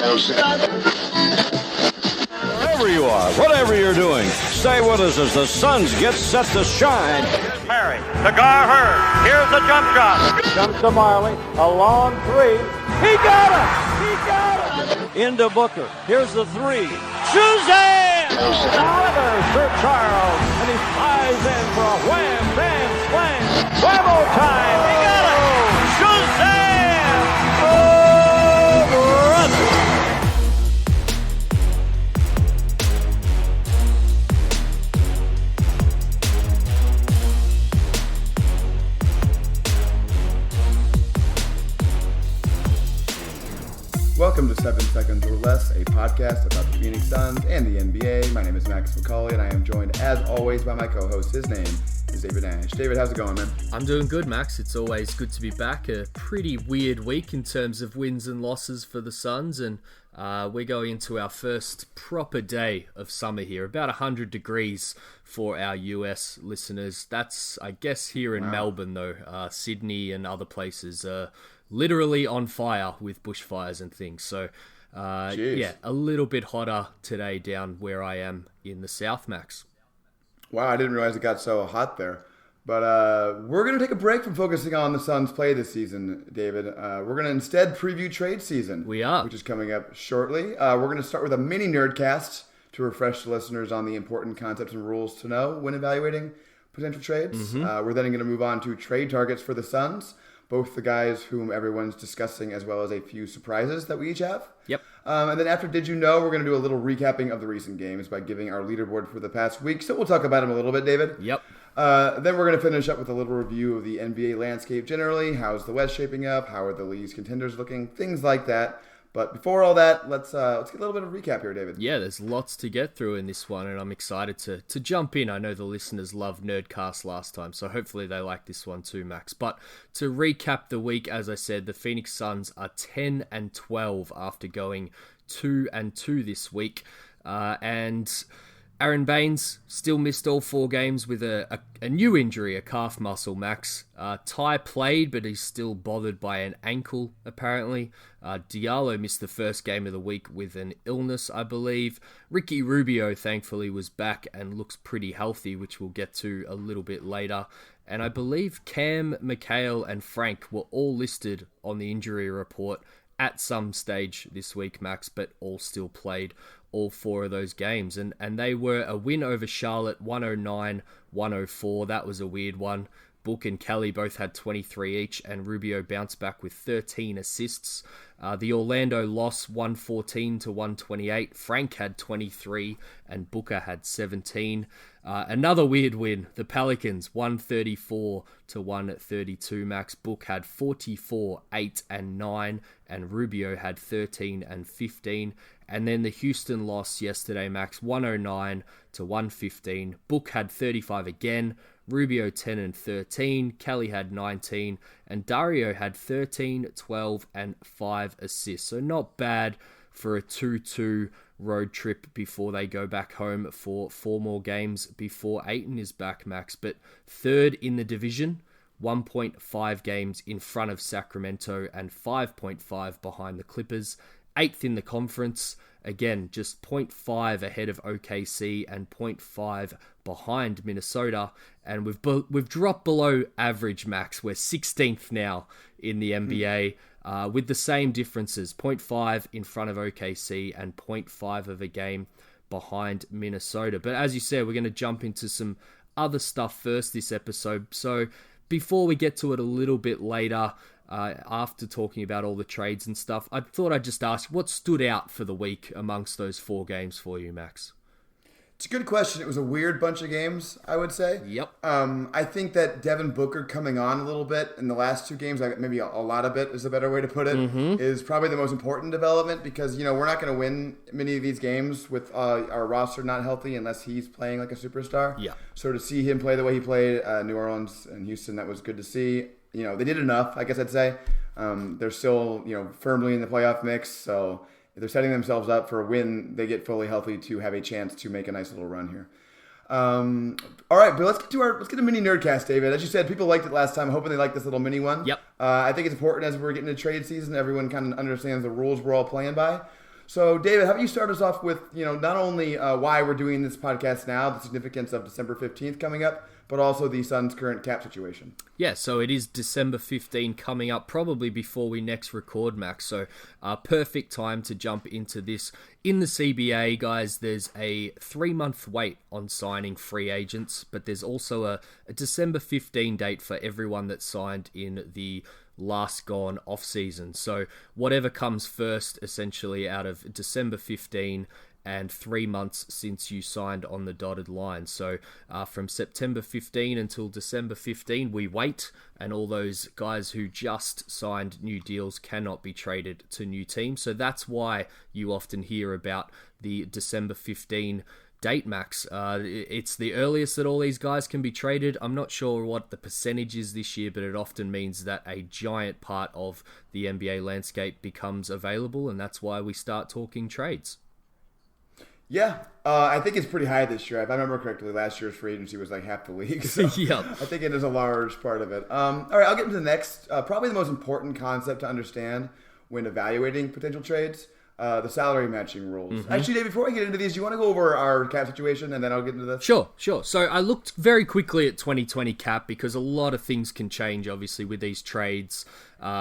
Wherever you are, whatever you're doing, stay with us as the Suns get set to shine. Here's Perry, to Gar Hurd. Here's the jump shot. Jump to Marley, a long three. He got it! He got it! Into Booker. Here's the three. Suzanne! Rivers for Charles, and he flies in for a wham, bam, slam. Whammo time! He got it! Suzanne! Oh, brother! Welcome to 7 Seconds or Less, a podcast about the Phoenix Suns and the NBA. My name is Max McCauley, and I am joined, as always, by my co-host. His name is David Nash. David, how's it going, man? I'm doing good, Max. It's always good to be back. A pretty weird week in terms of wins and losses for the Suns, and we're going into our first proper day of summer here. About 100 degrees for our US listeners. That's, I guess, here in Melbourne, though. Sydney and other places literally on fire with bushfires and things. So, yeah, a little bit hotter today down where I am in the South, Max. Wow, I didn't realize it got so hot there. But we're going to take a break from focusing on the Suns' play this season, David. We're going to instead preview trade season. We are. Which is coming up shortly. We're going to start with a mini-Nerdcast to refresh the listeners on the important concepts and rules to know when evaluating potential trades. We're then going to move on to trade targets for the Suns. Both the guys whom everyone's discussing, as well as a few surprises that we each have. Yep. And then after Did You Know, we're going to do a little recapping of the recent games by giving our leaderboard for the past week. So we'll talk about them a little bit, David. Yep. Then we're going to finish up with a little review of the NBA landscape generally. How's the West shaping up? How are the league's contenders looking? Things like that. But before all that, let's get a little bit of a recap here, David. Yeah, there's lots to get through in this one, and I'm excited to jump in. I know the listeners loved Nerdcast last time, so hopefully they like this one too, Max. But to recap the week, as I said, the Phoenix Suns are 10-12 after going 2-2 this week. And Aaron Baines still missed all 4 games with a new injury, a calf muscle, Max. Ty played, but he's still bothered by an ankle, apparently. Diallo missed the first game of the week with an illness, I believe. Ricky Rubio, thankfully, was back and looks pretty healthy, which we'll get to a little bit later. And I believe Cam, Mikhail, and Frank were all listed on the injury report at some stage this week, Max, but all still played all 4 of those games. And they were a win over Charlotte, 109-104. That was a weird one. Book and Kelly both had 23 each, and Rubio bounced back with 13 assists. The Orlando loss, 114-128. Frank had 23, and Booker had 17. Another weird win. The Pelicans, 134-132. Max. Book had 44, 8, and 9, and Rubio had 13 and 15. And then the Houston loss yesterday, Max, 109-115. Book had 35 again. Rubio 10 and 13, Kelly had 19, and Dario had 13, 12, and 5 assists. So not bad for a 2-2 road trip before they go back home for 4 more games before Ayton is back, Max. But third in the division, 1.5 games in front of Sacramento and 5.5 behind the Clippers. 8th in the conference, again, just 0.5 ahead of OKC and 0.5 behind Minnesota. And we've dropped below average, Max. We're 16th now in the NBA with the same differences, 0.5 in front of OKC and 0.5 of a game behind Minnesota. But as you said, we're going to jump into some other stuff first this episode. So before we get to it a little bit later, after talking about all the trades and stuff, I thought I'd just ask what stood out for the week amongst those 4 games for you, Max? It's a good question. It was a weird bunch of games, I would say. Yep. I think that Devin Booker coming on a little bit in the last 2 games, maybe a lot of it is a better way to put it, is probably the most important development because, we're not going to win many of these games with our roster not healthy unless he's playing like a superstar. Yeah. So to see him play the way he played, New Orleans and Houston, that was good to see. They did enough, I guess I'd say. They're still, firmly in the playoff mix, so if they're setting themselves up for a win, they get fully healthy to have a chance to make a nice little run here. All right, but let's get a mini Nerdcast, David. As you said, people liked it last time. I'm hoping they like this little mini one. Yep. I think it's important as we're getting into trade season, everyone kind of understands the rules we're all playing by. So, David, how about you start us off with, not only why we're doing this podcast now, the significance of December 15th coming up, but also the Suns' current cap situation. Yeah, so it is December 15 coming up, probably before we next record, Max. So perfect time to jump into this. In the CBA, guys, there's a 3-month wait on signing free agents, but there's also a December 15 date for everyone that signed in the last gone off season. So whatever comes first, essentially, out of December 15 and 3 months since you signed on the dotted line. So from September 15 until December 15, we wait, and all those guys who just signed new deals cannot be traded to new teams. So that's why you often hear about the December 15 date, Max. It's the earliest that all these guys can be traded. I'm not sure what the percentage is this year, but it often means that a giant part of the NBA landscape becomes available, and that's why we start talking trades. Yeah, I think it's pretty high this year. If I remember correctly, last year's free agency was like half the league. So Yep. I think it is a large part of it. All right, I'll get into the next, probably the most important concept to understand when evaluating potential trades. The salary matching rules. Mm-hmm. Actually, Dave, before I get into these, do you want to go over our cap situation and then I'll get into this? Sure. So I looked very quickly at 2020 cap because a lot of things can change, obviously, with these trades,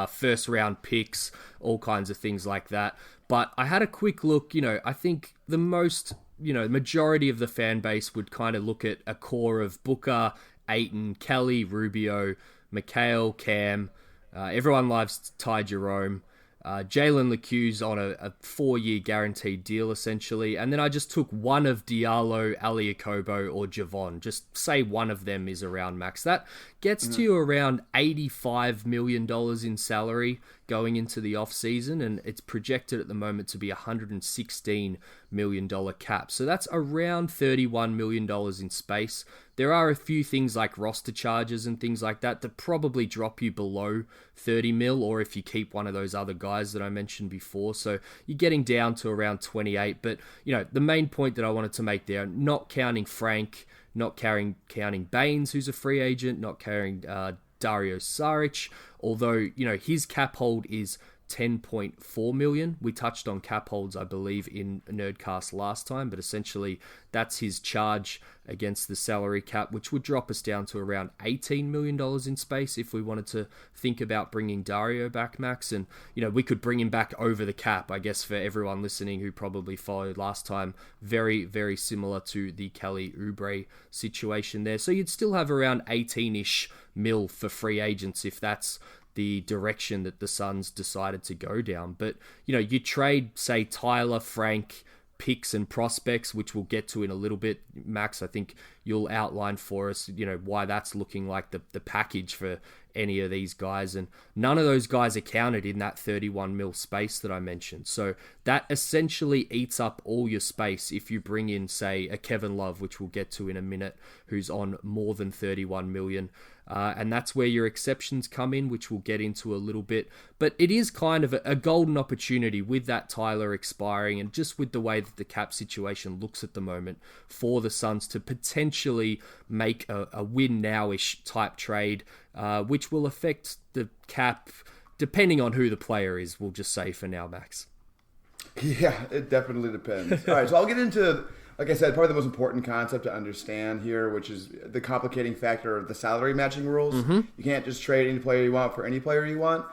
first round picks, all kinds of things like that. But I had a quick look. I think the majority of the fan base would kind of look at a core of Booker, Ayton, Kelly, Rubio, McHale, Cam. Everyone loves Ty Jerome. Jalen Lecque's on a 4-year guaranteed deal, essentially. And then I just took one of Diallo, Ali Okobo, or Javon. Just say one of them is around, Max. That gets to you around $85 million in salary going into the offseason, and it's projected at the moment to be $116 million cap. So that's around $31 million in space. There are a few things like roster charges and things like that that probably drop you below 30 mil, or if you keep one of those other guys that I mentioned before. So you're getting down to around 28. But, the main point that I wanted to make there, not counting Frank, not counting Baines, who's a free agent, not counting Dario Saric, although, his cap hold is $10.4 million. We touched on cap holds, I believe, in Nerdcast last time, but essentially that's his charge against the salary cap, which would drop us down to around $18 million in space if we wanted to think about bringing Dario back, Max. And, we could bring him back over the cap, I guess, for everyone listening who probably followed last time. Very, very similar to the Kelly Oubre situation there. So you'd still have around 18-ish mil for free agents if that's the direction that the Suns decided to go down. But, you trade, say, Tyler, Frank, picks and prospects, which we'll get to in a little bit. Max, I think you'll outline for us, why that's looking like the package for any of these guys. And none of those guys are counted in that 31 mil space that I mentioned. So that essentially eats up all your space if you bring in, say, a Kevin Love, which we'll get to in a minute, who's on more than 31 million. And that's where your exceptions come in, which we'll get into a little bit. But it is kind of a golden opportunity with that Tyler expiring and just with the way that the cap situation looks at the moment for the Suns to potentially make a win now-ish type trade, which will affect the cap depending on who the player is, we'll just say for now, Max. Yeah, it definitely depends. All right, so I'll get into, like I said, probably the most important concept to understand here, which is the complicating factor of the salary matching rules. Mm-hmm. You can't just trade any player you want for any player you want.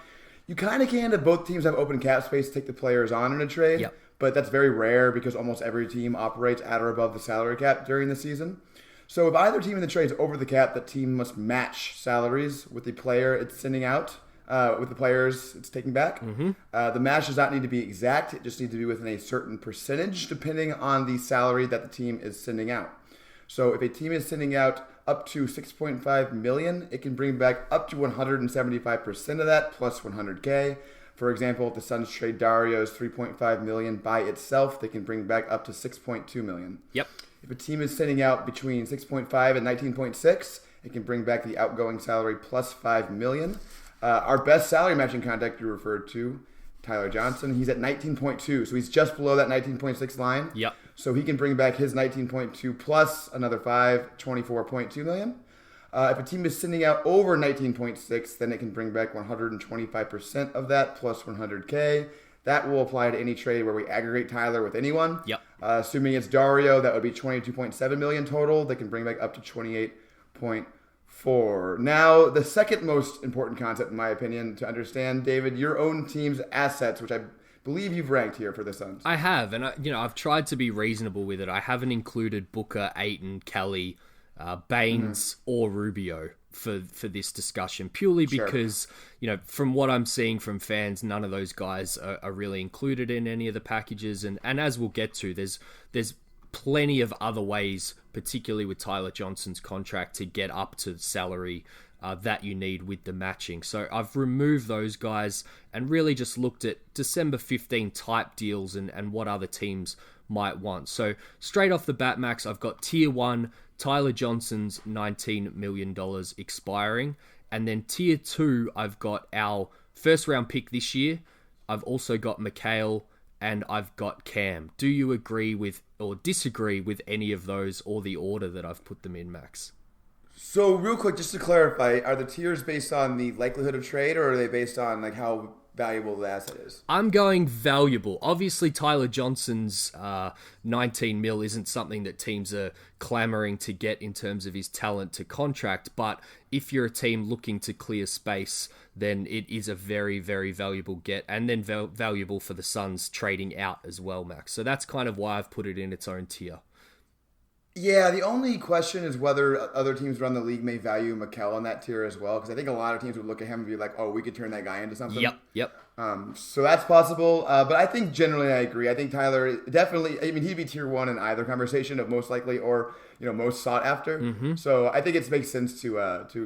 You kind of can if both teams have open cap space to take the players on in a trade, yep. But that's very rare because almost every team operates at or above the salary cap during the season. So if either team in the trade is over the cap, the team must match salaries with the player it's sending out. With the players it's taking back. Mm-hmm. The match does not need to be exact. It just needs to be within a certain percentage depending on the salary that the team is sending out. So if a team is sending out up to $6.5 million, it can bring back up to 175% of that plus $100K. For example, if the Suns trade Dario's $3.5 million by itself, they can bring back up to $6.2 million. Yep. If a team is sending out between 6.5 and 19.6, it can bring back the outgoing salary plus $5 million. Our best salary matching contact you referred to, Tyler Johnson, he's at 19.2, so he's just below that 19.6 line. Yep. So he can bring back his 19.2 plus another 24.2 million. If a team is sending out over 19.6, then it can bring back 125% of that plus 100K. That will apply to any trade where we aggregate Tyler with anyone. Yep. Assuming it's Dario, that would be $22.7 million total. They can bring back up to $28.4. Now, the second most important concept, in my opinion, to understand, David, your own team's assets, which I believe you've ranked here for the Suns. I have, and I've tried to be reasonable with it. I haven't included Booker, Ayton, Kelly, Baines, or Rubio for this discussion, purely because, from what I'm seeing from fans, none of those guys are really included in any of the packages. And as we'll get to, there's plenty of other ways, particularly with Tyler Johnson's contract, to get up to the salary that you need with the matching. So I've removed those guys and really just looked at December 15 type deals and what other teams might want. So straight off the bat, Max, I've got tier 1, Tyler Johnson's $19 million expiring. And then tier 2, I've got our first round pick this year. I've also got Mikhail and I've got Cam. Do you agree with or disagree with any of those or the order that I've put them in, Max? So real quick, just to clarify, are the tiers based on the likelihood of trade, or are they based on like how valuable the asset is? I'm going valuable. Obviously, Tyler Johnson's 19 mil isn't something that teams are clamoring to get in terms of his talent to contract, but if you're a team looking to clear space, then it is a very, very valuable get, and then valuable for the Suns trading out as well, Max. So that's kind of why I've put it in its own tier. Yeah, the only question is whether other teams around the league may value Mikal on that tier as well, because I think a lot of teams would look at him and be like, oh, we could turn that guy into something. Yep. So that's possible, but I think generally I agree. I think Tyler definitely, he'd be tier 1 in either conversation of most likely or, most sought after. Mm-hmm. So I think it makes sense to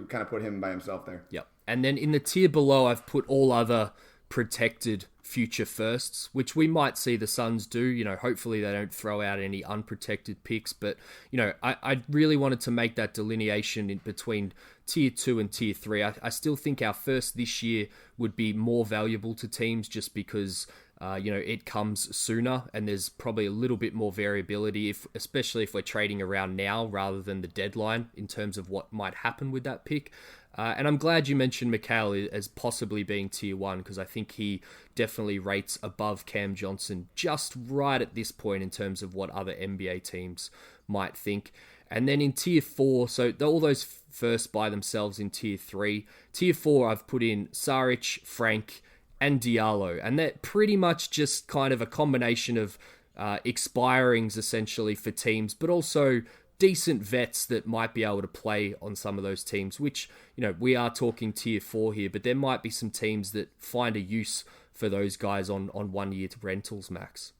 kind of put him by himself there. Yep. And then in the tier below, I've put all other protected future firsts, which we might see the Suns do. Hopefully they don't throw out any unprotected picks, but I really wanted to make that delineation in between tier 2 and tier 3. I still think our first this year would be more valuable to teams just because it comes sooner and there's probably a little bit more variability, especially if we're trading around now rather than the deadline in terms of what might happen with that pick. And I'm glad you mentioned Mikhail as possibly being tier 1, because I think he definitely rates above Cam Johnson just right at this point in terms of what other NBA teams might think. And then in tier 4, so all those first by themselves in tier 3. Tier 4, I've put in Saric, Frank, and Diallo. And they're pretty much just kind of a combination of expirings essentially for teams, but also decent vets that might be able to play on some of those teams, which, we are talking tier 4 here, but there might be some teams that find a use for those guys on 1 year rentals, Max.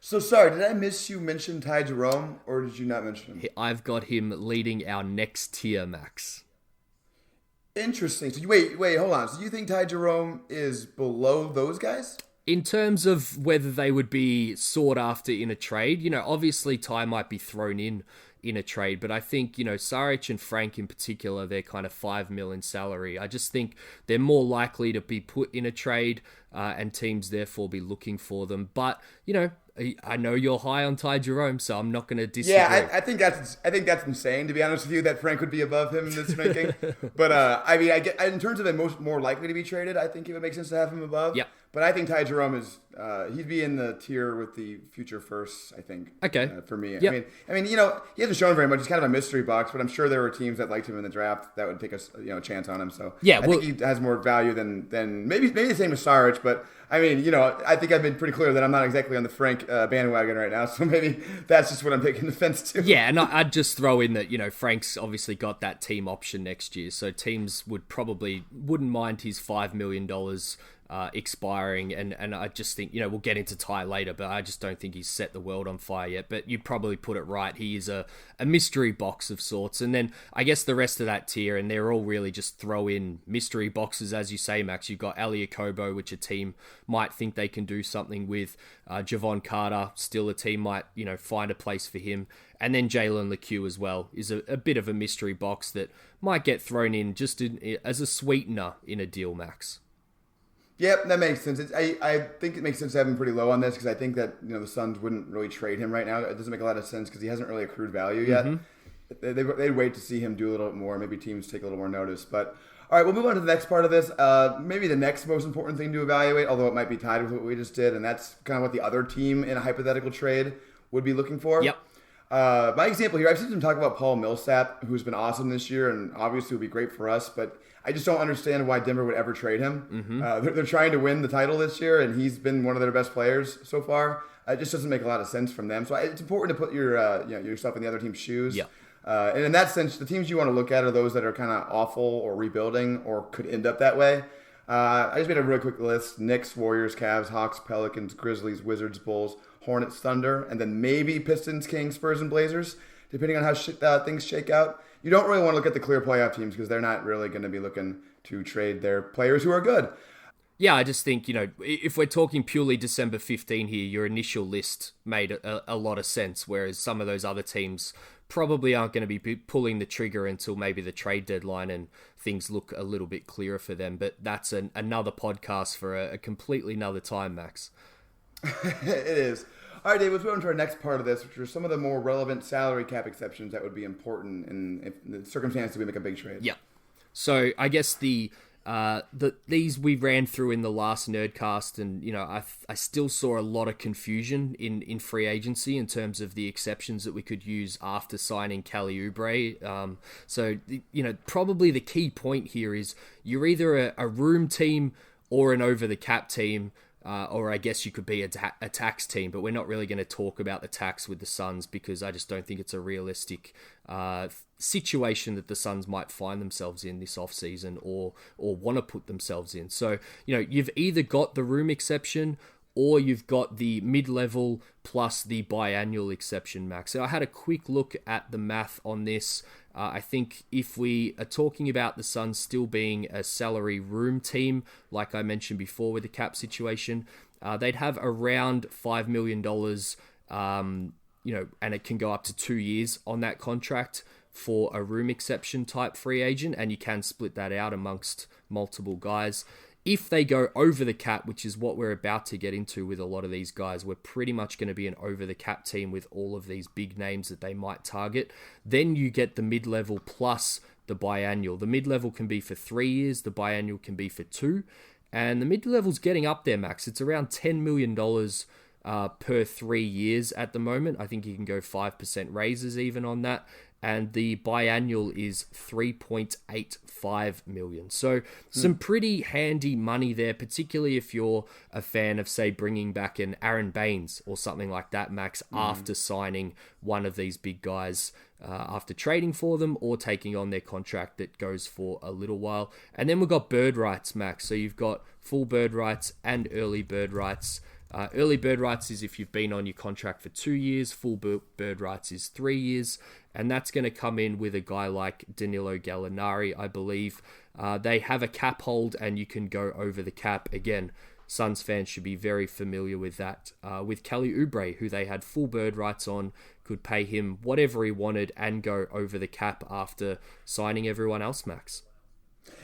So sorry, did I miss you mention Ty Jerome, or did you not mention him? I've got him leading our next tier, Max. Interesting. So wait, hold on. So you think Ty Jerome is below those guys? In terms of whether they would be sought after in a trade, obviously Ty might be thrown in a trade, but I think, Saric and Frank in particular, they're kind of $5 million salary. I just think they're more likely to be put in a trade and teams therefore be looking for them. But, I know you're high on Ty Jerome, so I'm not going to disagree. Yeah, I think that's insane, to be honest with you, that Frank would be above him in this ranking. But I get in terms of the more likely to be traded, I think it would make sense to have him above. Yeah. But I think Ty Jerome is he'd be in the tier with the future firsts, I think. Okay. For me. Yep. I mean, he hasn't shown very much. He's kind of a mystery box, but I'm sure there were teams that liked him in the draft that would take a chance on him. So yeah, I think he has more value than maybe the same as Saric, but I mean, I think I've been pretty clear that I'm not exactly on the Frank bandwagon right now, so maybe that's just what I'm taking offense to. Yeah, and I'd just throw in that, Frank's obviously got that team option next year, so teams wouldn't mind his $5 million expiring, and I just think, we'll get into Ty later, but I just don't think he's set the world on fire yet. But you probably put it right. He is a mystery box of sorts. And then I guess the rest of that tier, and they're all really just throw in mystery boxes, as you say, Max. You've got Ali Akobo, which a team might think they can do something with. Javon Carter, still a team might, find a place for him. And then Jalen LeCue as well is a bit of a mystery box that might get thrown in just as a sweetener in a deal, Max. Yep, that makes sense. I think it makes sense to have him pretty low on this because I think that the Suns wouldn't really trade him right now. It doesn't make a lot of sense because he hasn't really accrued value yet. Mm-hmm. They'd wait to see him do a little bit more. Maybe teams take a little more notice. But All right, we'll move on to the next part of this. Maybe the next most important thing to evaluate, although it might be tied with what we just did, and that's kind of what the other team in a hypothetical trade would be looking for. Yep. My example here, I've seen some talk about Paul Millsap, who's been awesome this year and obviously would be great for us, but I just don't understand why Denver would ever trade him. They're trying to win the title this year, and he's been one of their best players so far. It just doesn't make a lot of sense from them. So it's important to put yourself in the other team's shoes. Yeah. And in that sense, the teams you want to look at are those that are kind of awful or rebuilding or could end up that way. I just made a real quick list: Knicks, Warriors, Cavs, Hawks, Pelicans, Grizzlies, Wizards, Bulls, Hornets, Thunder, and then maybe Pistons, Kings, Spurs, and Blazers, depending on how things shake out. You don't really want to look at the clear playoff teams because they're not really going to be looking to trade their players who are good. Yeah, I just think, if we're talking purely December 15 here, your initial list made a lot of sense, whereas some of those other teams probably aren't going to be pulling the trigger until maybe the trade deadline and things look a little bit clearer for them. But that's another podcast for a completely another time, Max. It is. All right, Dave, let's move on to our next part of this, which are some of the more relevant salary cap exceptions that would be important in the circumstance that we make a big trade. Yeah. So I guess these we ran through in the last Nerdcast, and I still saw a lot of confusion in free agency in terms of the exceptions that we could use after signing Kelly Oubre. So probably the key point here is you're either a room team or an over the cap team. Or I guess you could be a tax team, but we're not really going to talk about the tax with the Suns because I just don't think it's a realistic situation that the Suns might find themselves in this offseason or want to put themselves in. So, you've either got the room exception or you've got the mid-level plus the biannual exception, Max. So I had a quick look at the math on this. I think if we are talking about the Suns still being a salary room team, like I mentioned before with the cap situation, they'd have around $5 million, and it can go up to 2 years on that contract for a room exception type free agent, and you can split that out amongst multiple guys. If they go over the cap, which is what we're about to get into with a lot of these guys, we're pretty much going to be an over the cap team with all of these big names that they might target. Then you get the mid-level plus the biannual. The mid-level can be for 3 years, the biannual can be for 2. And the mid-level's getting up there, Max. It's around $10 million per 3 years at the moment. I think you can go 5% raises even on that. And the biannual is $3.85 million. So some pretty handy money there, particularly if you're a fan of, say, bringing back an Aaron Baines or something like that, Max, after signing one of these big guys, after trading for them or taking on their contract that goes for a little while. And then we've got bird rights, Max. So you've got full bird rights and early bird rights. Early bird rights is if you've been on your contract for 2 years. Full bird rights is 3 years. And that's going to come in with a guy like Danilo Gallinari, I believe. They have a cap hold and you can go over the cap. Again, Suns fans should be very familiar with that. With Kelly Oubre, who they had full bird rights on, could pay him whatever he wanted and go over the cap after signing everyone else, Max.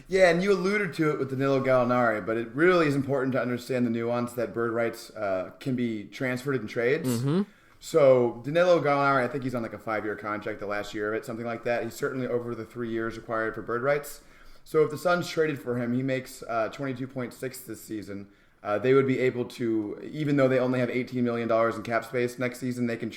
Yeah, and you alluded to it with Danilo Gallinari, but it really is important to understand the nuance that bird rights can be transferred in trades. Mm-hmm. So Danilo Gallinari, I think he's on like a 5-year contract, the last year of it, something like that. He's certainly over the 3 years required for bird rights. So if the Suns traded for him, he makes 22.6 this season. They would be able to, even though they only have $18 million in cap space next season, they can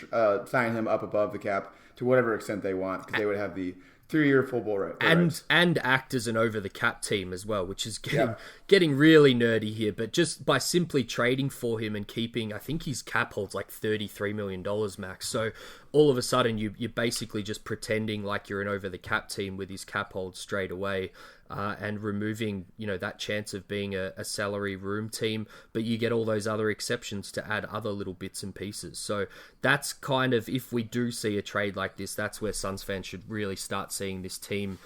sign him up above the cap to whatever extent they want because they would have the 3-year full bull rate. And act as an over the cap team as well, which is getting really nerdy here. But just by simply trading for him and keeping, I think his cap holds like $33 million, Max. So all of a sudden you're basically just pretending like you're an over the cap team with his cap hold straight away. And removing, that chance of being a salary room team, but you get all those other exceptions to add other little bits and pieces. So that's kind of, if we do see a trade like this, that's where Suns fans should really start seeing this team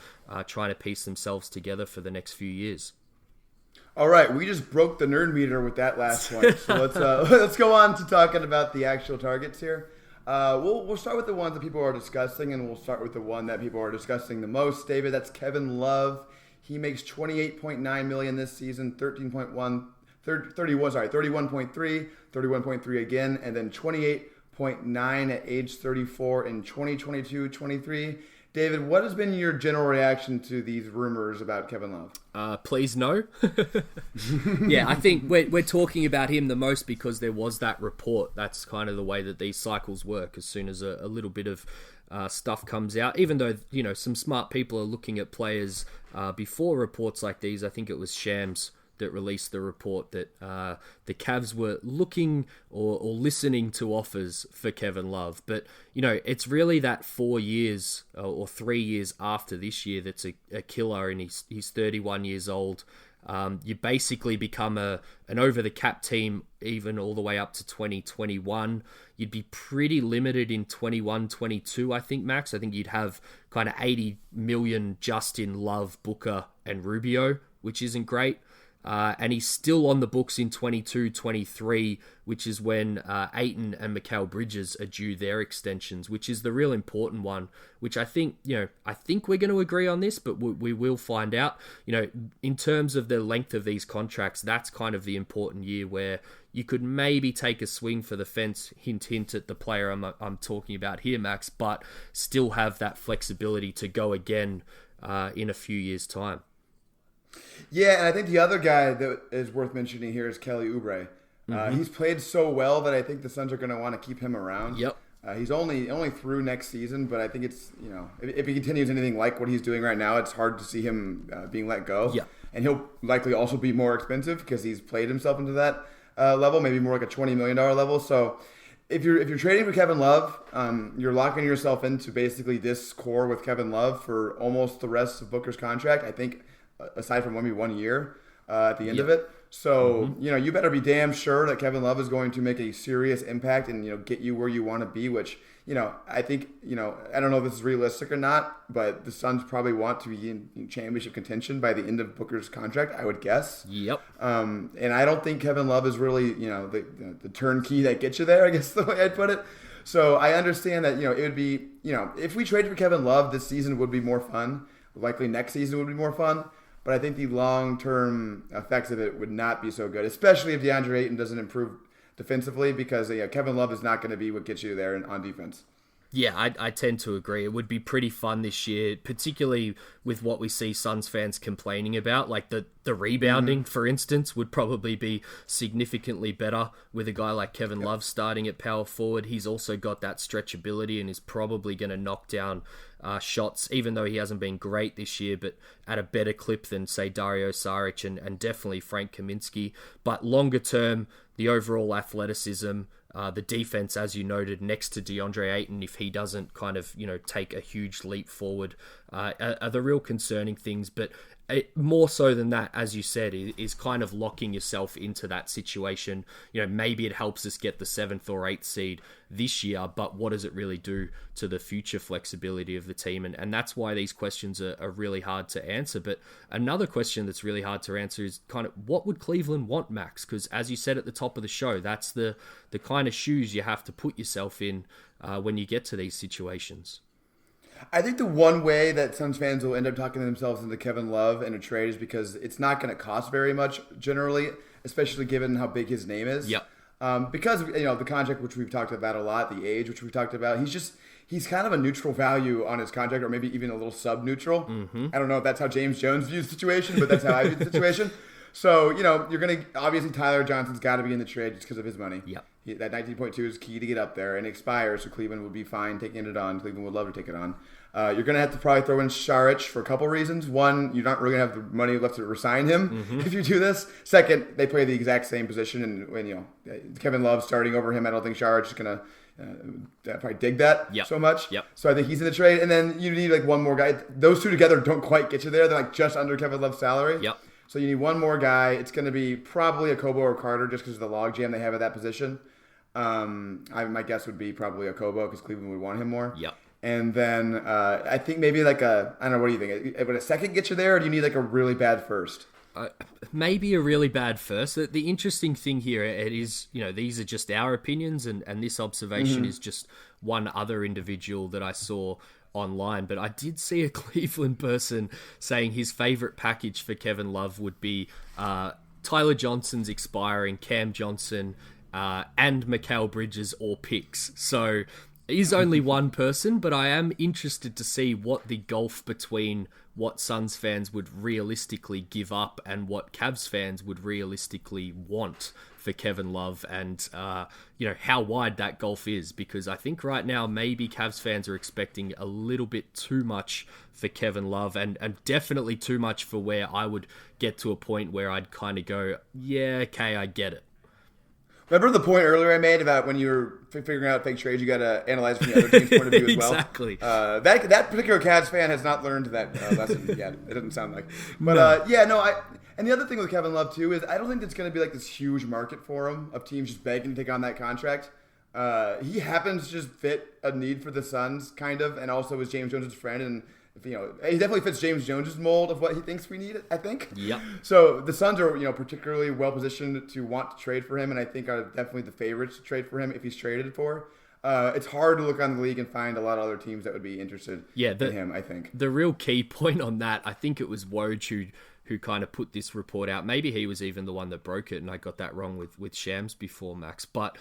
trying to piece themselves together for the next few years. All right, we just broke the nerd meter with that last one. So let's go on to talking about the actual targets here. We'll start with the ones that people are discussing, and we'll start with the one that people are discussing the most. David, that's Kevin Love. He makes $28.9 million this season, 31.3, 31.3 again, and then 28.9 at age 34 in 2022-23. David, what has been your general reaction to these rumors about Kevin Love? Please no. Yeah, I think we're talking about him the most because there was that report. That's kind of the way that these cycles work. As soon as a little bit of stuff comes out, even though some smart people are looking at players before reports like these. I think it was Shams that released the report that the Cavs were looking or listening to offers for Kevin Love. But, it's really that 4 years or 3 years after this year that's a killer, and he's 31 years old. You basically become an over-the-cap team even all the way up to 2021. You'd be pretty limited in 21, 22, I think, Max. I think you'd have kind of 80 million just in Love, Booker, and Rubio, which isn't great. And he's still on the books in 22, 23, which is when Ayton and Mikal Bridges are due their extensions, which is the real important one, which I think we're going to agree on this, but we will find out. In terms of the length of these contracts, that's kind of the important year where you could maybe take a swing for the fence, hint at the player I'm talking about here, Max, but still have that flexibility to go again in a few years' time. Yeah, and I think the other guy that is worth mentioning here is Kelly Oubre. He's played so well that I think the Suns are going to want to keep him around. Yep. He's only through next season, but I think it's, if he continues anything like what he's doing right now, it's hard to see him being let go. Yeah. And he'll likely also be more expensive because he's played himself into that level, maybe more like a $20 million level. So if you're trading for Kevin Love, you're locking yourself into basically this core with Kevin Love for almost the rest of Booker's contract, I think, aside from maybe 1 year at the end of it. So, you better be damn sure that Kevin Love is going to make a serious impact and, get you where you want to be, which, I think, I don't know if this is realistic or not, but the Suns probably want to be in championship contention by the end of Booker's contract, I would guess. Yep. And I don't think Kevin Love is really, the turnkey that gets you there, I guess the way I'd put it. So I understand that, it would be, if we traded for Kevin Love, this season would be more fun. Likely next season would be more fun. But I think the long-term effects of it would not be so good, especially if DeAndre Ayton doesn't improve defensively, because Kevin Love is not going to be what gets you there on defense. Yeah, I tend to agree. It would be pretty fun this year, particularly with what we see Suns fans complaining about. Like the rebounding, for instance, would probably be significantly better with a guy like Kevin Love starting at power forward. He's also got that stretchability and is probably going to knock down shots, even though he hasn't been great this year, but at a better clip than, say, Dario Saric and definitely Frank Kaminsky. But longer term, the overall athleticism, the defense, as you noted, next to DeAndre Ayton, if he doesn't kind of, take a huge leap forward, are the real concerning things. But more so than that, as you said, is kind of locking yourself into that situation. Maybe it helps us get the 7th or 8th seed this year, but what does it really do to the future flexibility of the team? And that's why these questions are really hard to answer. But another question that's really hard to answer is kind of, what would Cleveland want, Max? Because as you said at the top of the show, that's the kind of shoes you have to put yourself in when you get to these situations. I think the one way that Suns fans will end up talking themselves into Kevin Love in a trade is because it's not going to cost very much generally, especially given how big his name is. Yep. Because, the contract, which we've talked about a lot, the age, which we've talked about, he's kind of a neutral value on his contract, or maybe even a little sub-neutral. I don't know if that's how James Jones views the situation, but that's how I view the situation. So, you're going to, obviously Tyler Johnson's got to be in the trade just because of his money. Yep. That 19.2 is key to get up there, and it expires, so Cleveland would be fine taking it on. Cleveland would love to take it on. You're going to have to probably throw in Saric for a couple reasons. One, you're not really going to have the money left to resign him if you do this. Second, they play the exact same position, and when Kevin Love starting over him, I don't think Saric is going to probably dig that so much. Yep. So I think he's in the trade, and then you need one more guy. Those two together don't quite get you there. They're just under Kevin Love's salary. Yep. So you need one more guy. It's going to be probably a Kobo or Carter just because of the logjam they have at that position. My guess would be probably a Kobo because Cleveland would want him more. Yep. And then I think maybe I don't know, what do you think? Would a second get you there, or do you need a really bad first? Maybe a really bad first. The interesting thing here, it is, these are just our opinions, and this observation is just one other individual that I saw online. But I did see a Cleveland person saying his favorite package for Kevin Love would be Tyler Johnson's expiring, Cam Johnson, and Mikal Bridges or picks. So is only one person, but I am interested to see what the gulf between what Suns fans would realistically give up and what Cavs fans would realistically want for Kevin Love, and how wide that gulf is, because I think right now maybe Cavs fans are expecting a little bit too much for Kevin Love, and definitely too much for where I would get to a point where I'd kind of go, yeah, okay, I get it. Remember the point earlier I made about when you were figuring out fake trades, you got to analyze from the other team's point of view as well? Exactly. That particular Cavs fan has not learned that lesson yet. It doesn't sound like. But and the other thing with Kevin Love too is I don't think it's going to be like this huge market for him of teams just begging to take on that contract. He happens to just fit a need for the Suns, kind of, and also is James Jones' friend, and he definitely fits James Jones' mold of what he thinks we need, I think. Yep. So the Suns are, particularly well positioned to want to trade for him, and I think are definitely the favorites to trade for him if he's traded for. It's hard to look on the league and find a lot of other teams that would be interested in him, I think. The real key point on that, I think it was Woj who kind of put this report out. Maybe he was even the one that broke it, and I got that wrong with Shams before, Max. But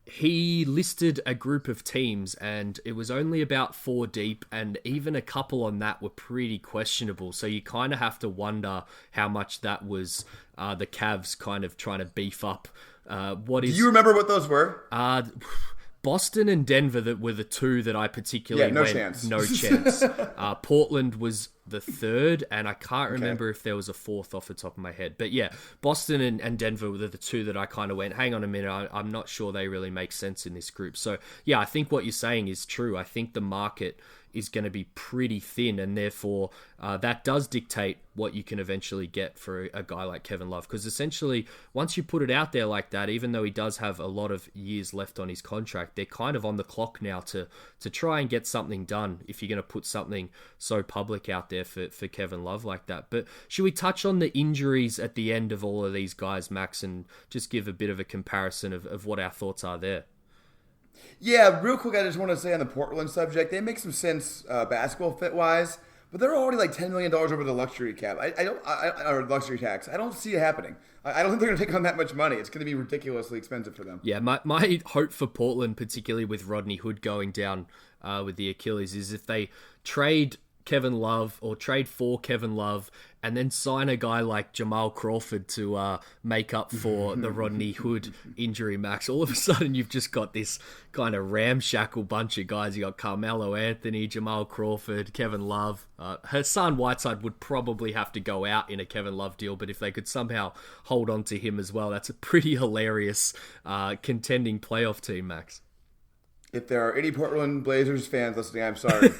he listed a group of teams, and it was only about 4 deep, and even a couple on that were pretty questionable. So you kind of have to wonder how much that was the Cavs kind of trying to beef up. Do you remember what those were? Boston and Denver that were the two that I particularly chance. No chance. Portland was the third, and I can't remember if there was a fourth off the top of my head. But yeah, Boston and Denver were the two that I kind of went, hang on a minute, I'm not sure they really make sense in this group. So yeah, I think what you're saying is true. I think the market is going to be pretty thin, and therefore that does dictate what you can eventually get for a guy like Kevin Love, because essentially once you put it out there like that, even though he does have a lot of years left on his contract, they're kind of on the clock now to try and get something done if you're going to put something so public out there for Kevin Love like that. But should we touch on the injuries at the end of all of these guys, Max, and just give a bit of a comparison of what our thoughts are there? Yeah, real quick, I just want to say on the Portland subject, they make some sense basketball fit-wise, but they're already like $10 million over the luxury cap. Or luxury tax. I don't see it happening. I don't think they're going to take on that much money. It's going to be ridiculously expensive for them. Yeah, my hope for Portland, particularly with Rodney Hood going down with the Achilles, is if they trade Kevin Love or trade for Kevin Love and then sign a guy like Jamal Crawford to make up for the Rodney Hood injury, Max. All of a sudden you've just got this kind of ramshackle bunch of guys. You got Carmelo Anthony, Jamal Crawford, Kevin Love. Hassan Whiteside would probably have to go out in a Kevin Love deal, but if they could somehow hold on to him as well, that's a pretty hilarious contending playoff team, Max. If there are any Portland Blazers fans listening, I'm sorry.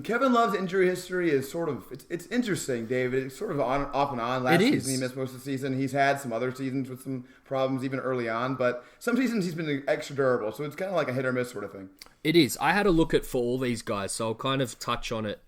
Kevin Love's injury history is sort of, it's interesting, David. It's sort of off and on. Last season he missed most of the season. He's had some other seasons with some problems even early on, but some seasons he's been extra durable, so it's kind of like a hit or miss sort of thing. It is. I had a look at for all these guys, so I'll kind of touch on it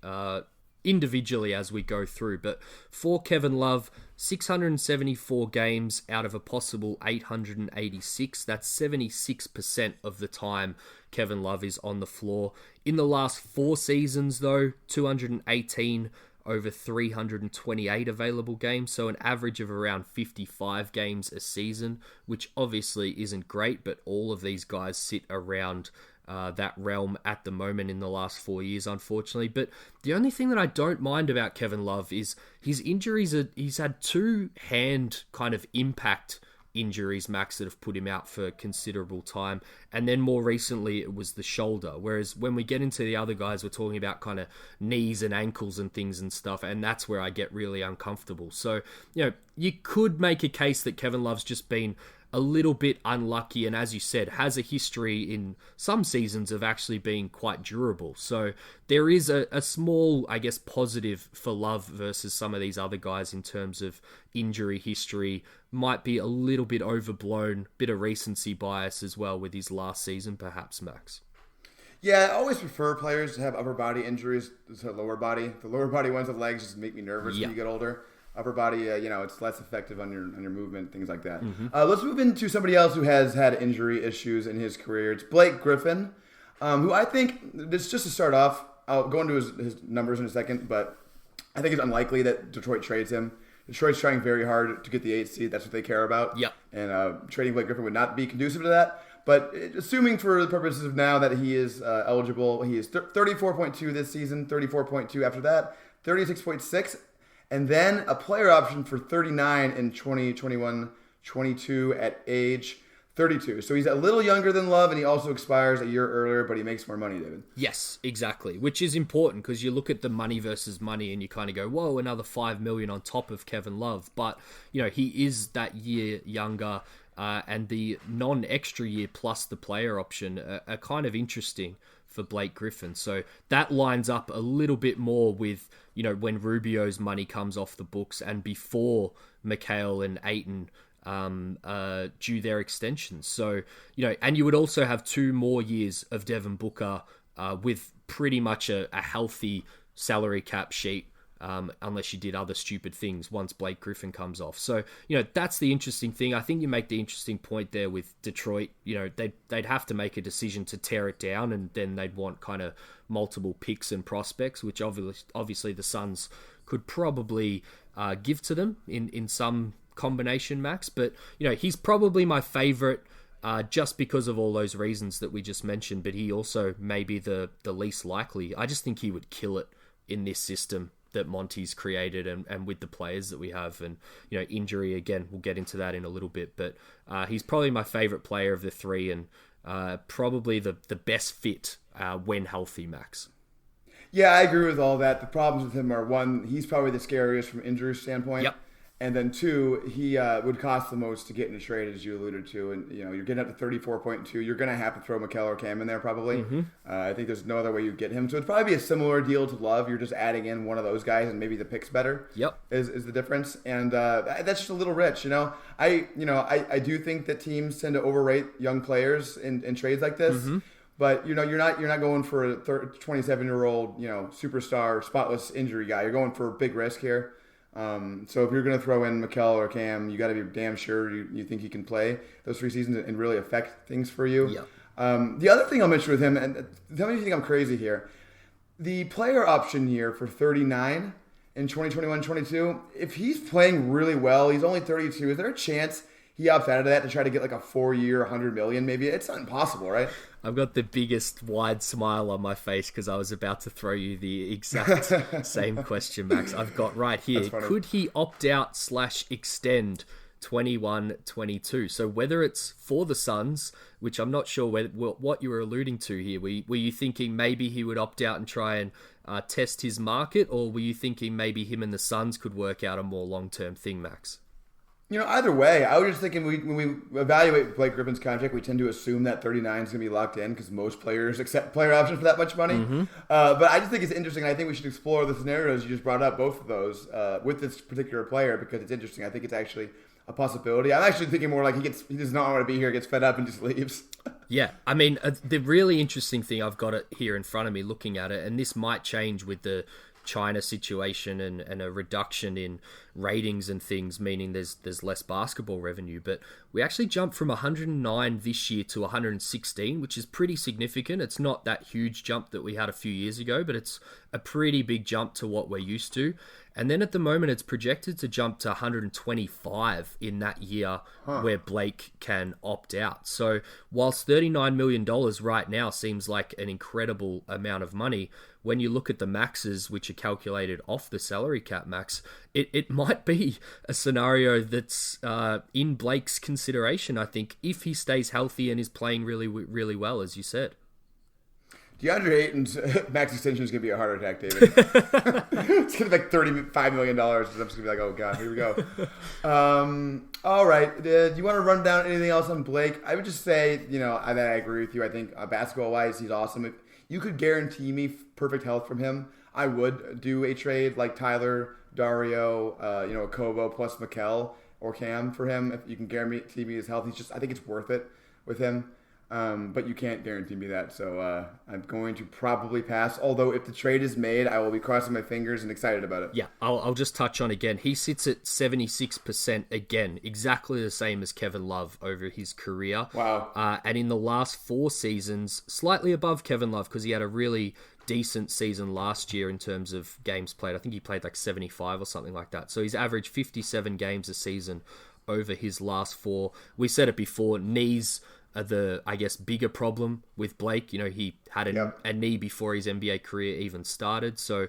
individually as we go through. But for Kevin Love, 674 games out of a possible 886. That's 76% of the time Kevin Love is on the floor. In the last 4 seasons, though, 218 over 328 available games, so an average of around 55 games a season, which obviously isn't great, but all of these guys sit around that realm at the moment in the last 4 years, unfortunately. But the only thing that I don't mind about Kevin Love is his injuries. He's had 2 hand kind of impact injuries, Max, that have put him out for considerable time. And then more recently, it was the shoulder. Whereas when we get into the other guys, we're talking about kind of knees and ankles and things and stuff. And that's where I get really uncomfortable. So, you could make a case that Kevin Love's just been a little bit unlucky, and as you said, has a history in some seasons of actually being quite durable. So there is a small, I guess, positive for Love versus some of these other guys in terms of injury history. Might be a little bit overblown, bit of recency bias as well with his last season, perhaps, Max. Yeah, I always prefer players to have upper body injuries to lower body. The lower body ones with legs just make me nervous when you get older. Upper body, it's less effective on your movement, things like that. Let's move into somebody else who has had injury issues in his career. It's Blake Griffin, who I think, just to start off, I'll go into his numbers in a second, but I think it's unlikely that Detroit trades him. Detroit's trying very hard to get the 8th seed. That's what they care about. Yep. And trading Blake Griffin would not be conducive to that. But assuming for the purposes of now that he is eligible, he is 34.2 this season, 34.2 after that, 36.6, and then a player option for 39 in 2021-22 at age 32. So he's a little younger than Love, and he also expires a year earlier, but he makes more money, David. Yes, exactly, which is important because you look at the money versus money and you kind of go, whoa, another $5 million on top of Kevin Love. But, he is that year younger, and the non-extra year plus the player option are kind of interesting for Blake Griffin. So that lines up a little bit more with, when Rubio's money comes off the books and before Mikal and Ayton due their extensions. So, and you would also have 2 more years of Devin Booker with pretty much a healthy salary cap sheet, unless you did other stupid things once Blake Griffin comes off. So, that's the interesting thing. I think you make the interesting point there with Detroit. They'd have to make a decision to tear it down, and then they'd want kind of multiple picks and prospects, which obviously the Suns could probably give to them in some combination, Max. But he's probably my favorite just because of all those reasons that we just mentioned, but he also may be the least likely. I just think he would kill it in this system that Monty's created and with the players that we have. And injury, again, we'll get into that in a little bit, but he's probably my favorite player of the 3 and probably the best fit when healthy, Max. Yeah, I agree with all that. The problems with him are, 1, he's probably the scariest from injury standpoint. Yep. And then 2, he would cost the most to get in a trade, as you alluded to. And, you're getting up to 34.2. You're going to have to throw Mikal or Cam in there probably. Mm-hmm. I think there's no other way you get him. So it'd probably be a similar deal to Love. You're just adding in one of those guys and maybe the pick's better. Yep. Is the difference. And that's just a little rich, I do think that teams tend to overrate young players in trades like this. Mm-hmm. But you're not going for a 27-year-old superstar spotless injury guy. You're going for a big risk here. So if you're going to throw in Mikal or Cam, you got to be damn sure you think he can play those 3 seasons and really affect things for you. Yeah. The other thing I'll mention with him, and tell me if you think I'm crazy here, the player option year for 39 in 2021-22, if he's playing really well, he's only 32, is there a chance he opts out of that to try to get like a 4-year, $100 million maybe? It's not impossible, right? I've got the biggest wide smile on my face because I was about to throw you the exact same question, Max. I've got right here. Could he opt out / extend 21-22? So whether it's for the Suns, which I'm not sure what you were alluding to here, were you thinking maybe he would opt out and try and test his market, or were you thinking maybe him and the Suns could work out a more long-term thing, Max? Either way, I was just thinking when we evaluate Blake Griffin's contract, we tend to assume that 39 is going to be locked in because most players accept player options for that much money. Mm-hmm. But I just think it's interesting. I think we should explore the scenarios you just brought up, both of those, with this particular player because it's interesting. I think it's actually a possibility. I'm actually thinking more like he does not want to be here, gets fed up, and just leaves. Yeah, I mean, the really interesting thing, I've got it here in front of me looking at it, and this might change with the China situation and a reduction in ratings and things, meaning there's less basketball revenue. But we actually jumped from 109 this year to 116, which is pretty significant. It's not that huge jump that we had a few years ago, but it's a pretty big jump to what we're used to. And then at the moment, it's projected to jump to 125 in that year where Blake can opt out. So whilst $39 million right now seems like an incredible amount of money, when you look at the maxes, which are calculated off the salary cap, Max, it might be a scenario that's in Blake's consideration, I think, if he stays healthy and is playing really, really well, as you said. DeAndre Ayton's max extension is going to be a heart attack, David. It's going to be like $35 million. I'm just going to be like, oh, God, here we go. All right. Do you want to run down anything else on Blake? I would just say, I agree with you. I think basketball-wise, he's awesome. If you could guarantee me perfect health from him, I would do a trade like Tyler, Dario, Kobo plus Mikal or Cam for him. If you can guarantee me his health, I think it's worth it with him. But you can't guarantee me that, so I'm going to probably pass. Although if the trade is made, I will be crossing my fingers and excited about it. Yeah, I'll just touch on again. He sits at 76% again, exactly the same as Kevin Love over his career. Wow. And in the last 4 seasons, slightly above Kevin Love because he had a really decent season last year in terms of games played. I think he played like 75 or something like that. So he's averaged 57 games a season over his last 4. We said it before, knees the, I guess, bigger problem with Blake. He had a knee before his NBA career even started. So,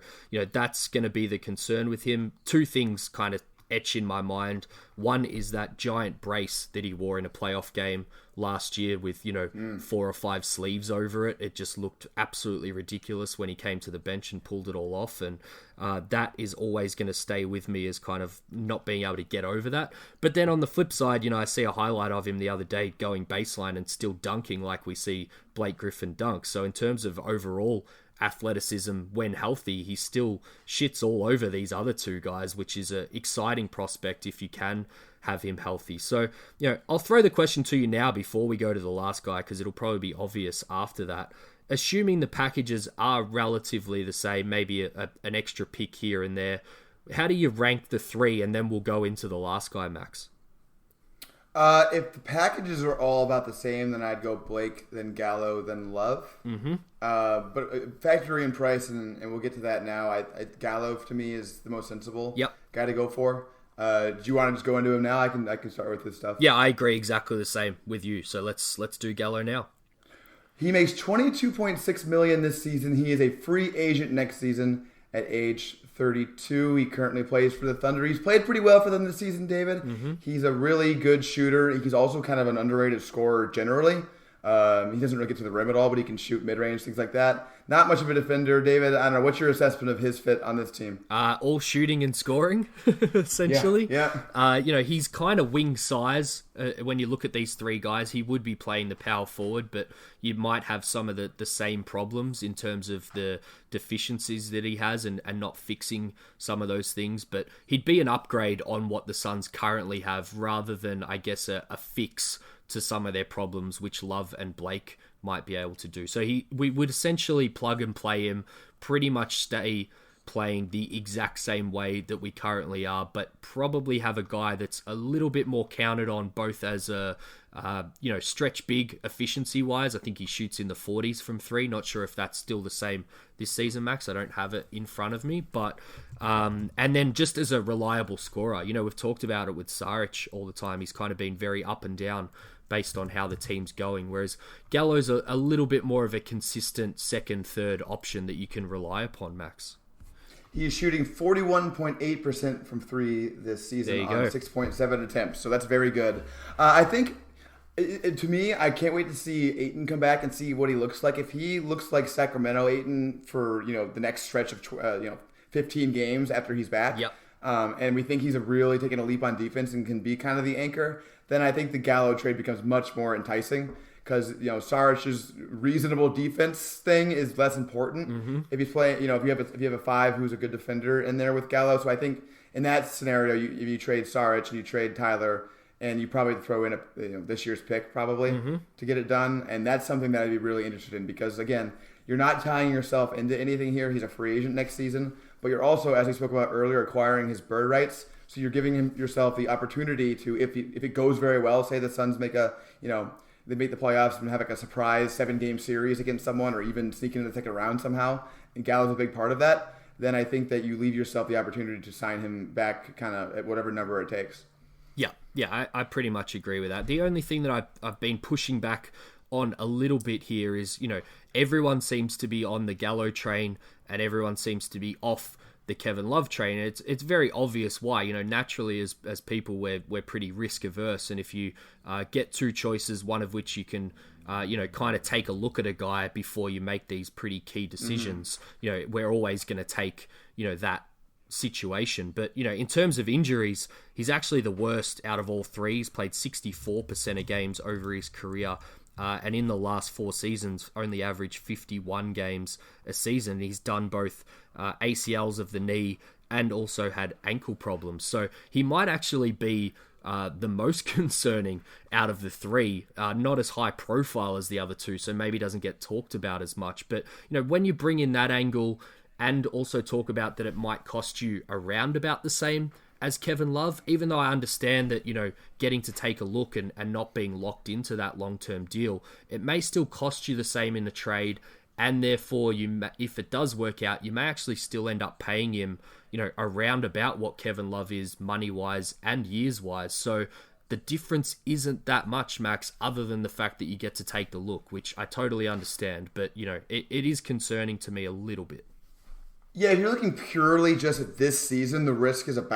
that's going to be the concern with him. Two things kind of etch in my mind. One is that giant brace that he wore in a playoff game last year with 4 or 5 sleeves over it. It just looked absolutely ridiculous when he came to the bench and pulled it all off, and that is always going to stay with me as kind of not being able to get over that. But then on the flip side, I see a highlight of him the other day going baseline and still dunking like we see Blake Griffin dunk. So in terms of overall athleticism, when healthy, he still shits all over these other two guys, which is an exciting prospect if you can have him healthy. So, I'll throw the question to you now before we go to the last guy, because it'll probably be obvious after that. Assuming the packages are relatively the same, maybe an extra pick here and there, how do you rank the 3? And then we'll go into the last guy, Max. If the packages are all about the same, then I'd go Blake, then Gallo, then Love. Mm-hmm. But factory in price, and we'll get to that now. Gallo to me is the most sensible guy to go for. Do you want to just go into him now? I can start with this stuff. Yeah, I agree exactly the same with you. So let's do Gallo now. He makes $22.6 million this season. He is a free agent next season at age 32. He currently plays for the Thunder. He's played pretty well for them this season, David. Mm-hmm. He's a really good shooter. He's also kind of an underrated scorer generally. He doesn't really get to the rim at all, but he can shoot mid-range, things like that. Not much of a defender, David. I don't know. What's your assessment of his fit on this team? All shooting and scoring, essentially. Yeah. He's kind of wing size. When you look at these 3 guys, he would be playing the power forward, but you might have some of the same problems in terms of the deficiencies that he has and not fixing some of those things. But he'd be an upgrade on what the Suns currently have rather than, I guess, a fix to some of their problems, which Love and Blake might be able to do. So we would essentially plug and play him, pretty much stay playing the exact same way that we currently are, but probably have a guy that's a little bit more counted on, both as a stretch big efficiency wise. I think he shoots in the 40s from 3. Not sure if that's still the same this season, Max. I don't have it in front of me, but and then just as a reliable scorer, we've talked about it with Saric all the time. He's kind of been very up and down based on how the team's going, whereas Gallo's a little bit more of a consistent second, third option that you can rely upon, Max. He is shooting 41.8% from 3 this season on 6.7 attempts, so that's very good. I think, to me, I can't wait to see Ayton come back and see what he looks like. If he looks like Sacramento Ayton for the next stretch of 15 games after he's back, and we think he's really taking a leap on defense and can be kind of the anchor, then I think the Gallo trade becomes much more enticing. Because Saric's reasonable defense thing is less important if he's playing. If you have a 5 who's a good defender in there with Gallo. So I think in that scenario, if you trade Saric and you trade Tyler, and you probably throw in this year's pick probably to get it done, and that's something that I'd be really interested in, because again, you're not tying yourself into anything here. He's a free agent next season, but you're also, as we spoke about earlier, acquiring his bird rights. So you're giving yourself the opportunity to, if it goes very well, say the Suns make they make the playoffs and have like a surprise 7-game series against someone, or even sneak into the second round somehow, and Gallo's a big part of that, then I think that you leave yourself the opportunity to sign him back kind of at whatever number it takes. Yeah, I pretty much agree with that. The only thing that I've been pushing back on a little bit here is, everyone seems to be on the Gallo train and everyone seems to be off the Kevin Love train. It's very obvious why. Naturally as people we're pretty risk averse, and if you get 2 choices, one of which you can kind of take a look at a guy before you make these pretty key decisions, we're always going to take that situation. But in terms of injuries, he's actually the worst out of all 3. He's played 64% of games over his career. And in the last 4 seasons, only averaged 51 games a season. He's done both ACLs of the knee and also had ankle problems. So he might actually be the most concerning out of the 3. Not as high profile as the other 2, so maybe doesn't get talked about as much. But when you bring in that angle and also talk about that it might cost you around about the same as Kevin Love, even though I understand that, getting to take a look and not being locked into that long-term deal, it may still cost you the same in the trade, and therefore, if it does work out, you may actually still end up paying him, around about what Kevin Love is money-wise and years-wise. So the difference isn't that much, Max, other than the fact that you get to take the look, which I totally understand. But, it is concerning to me a little bit. Yeah, if you're looking purely just at this season, the risk is it's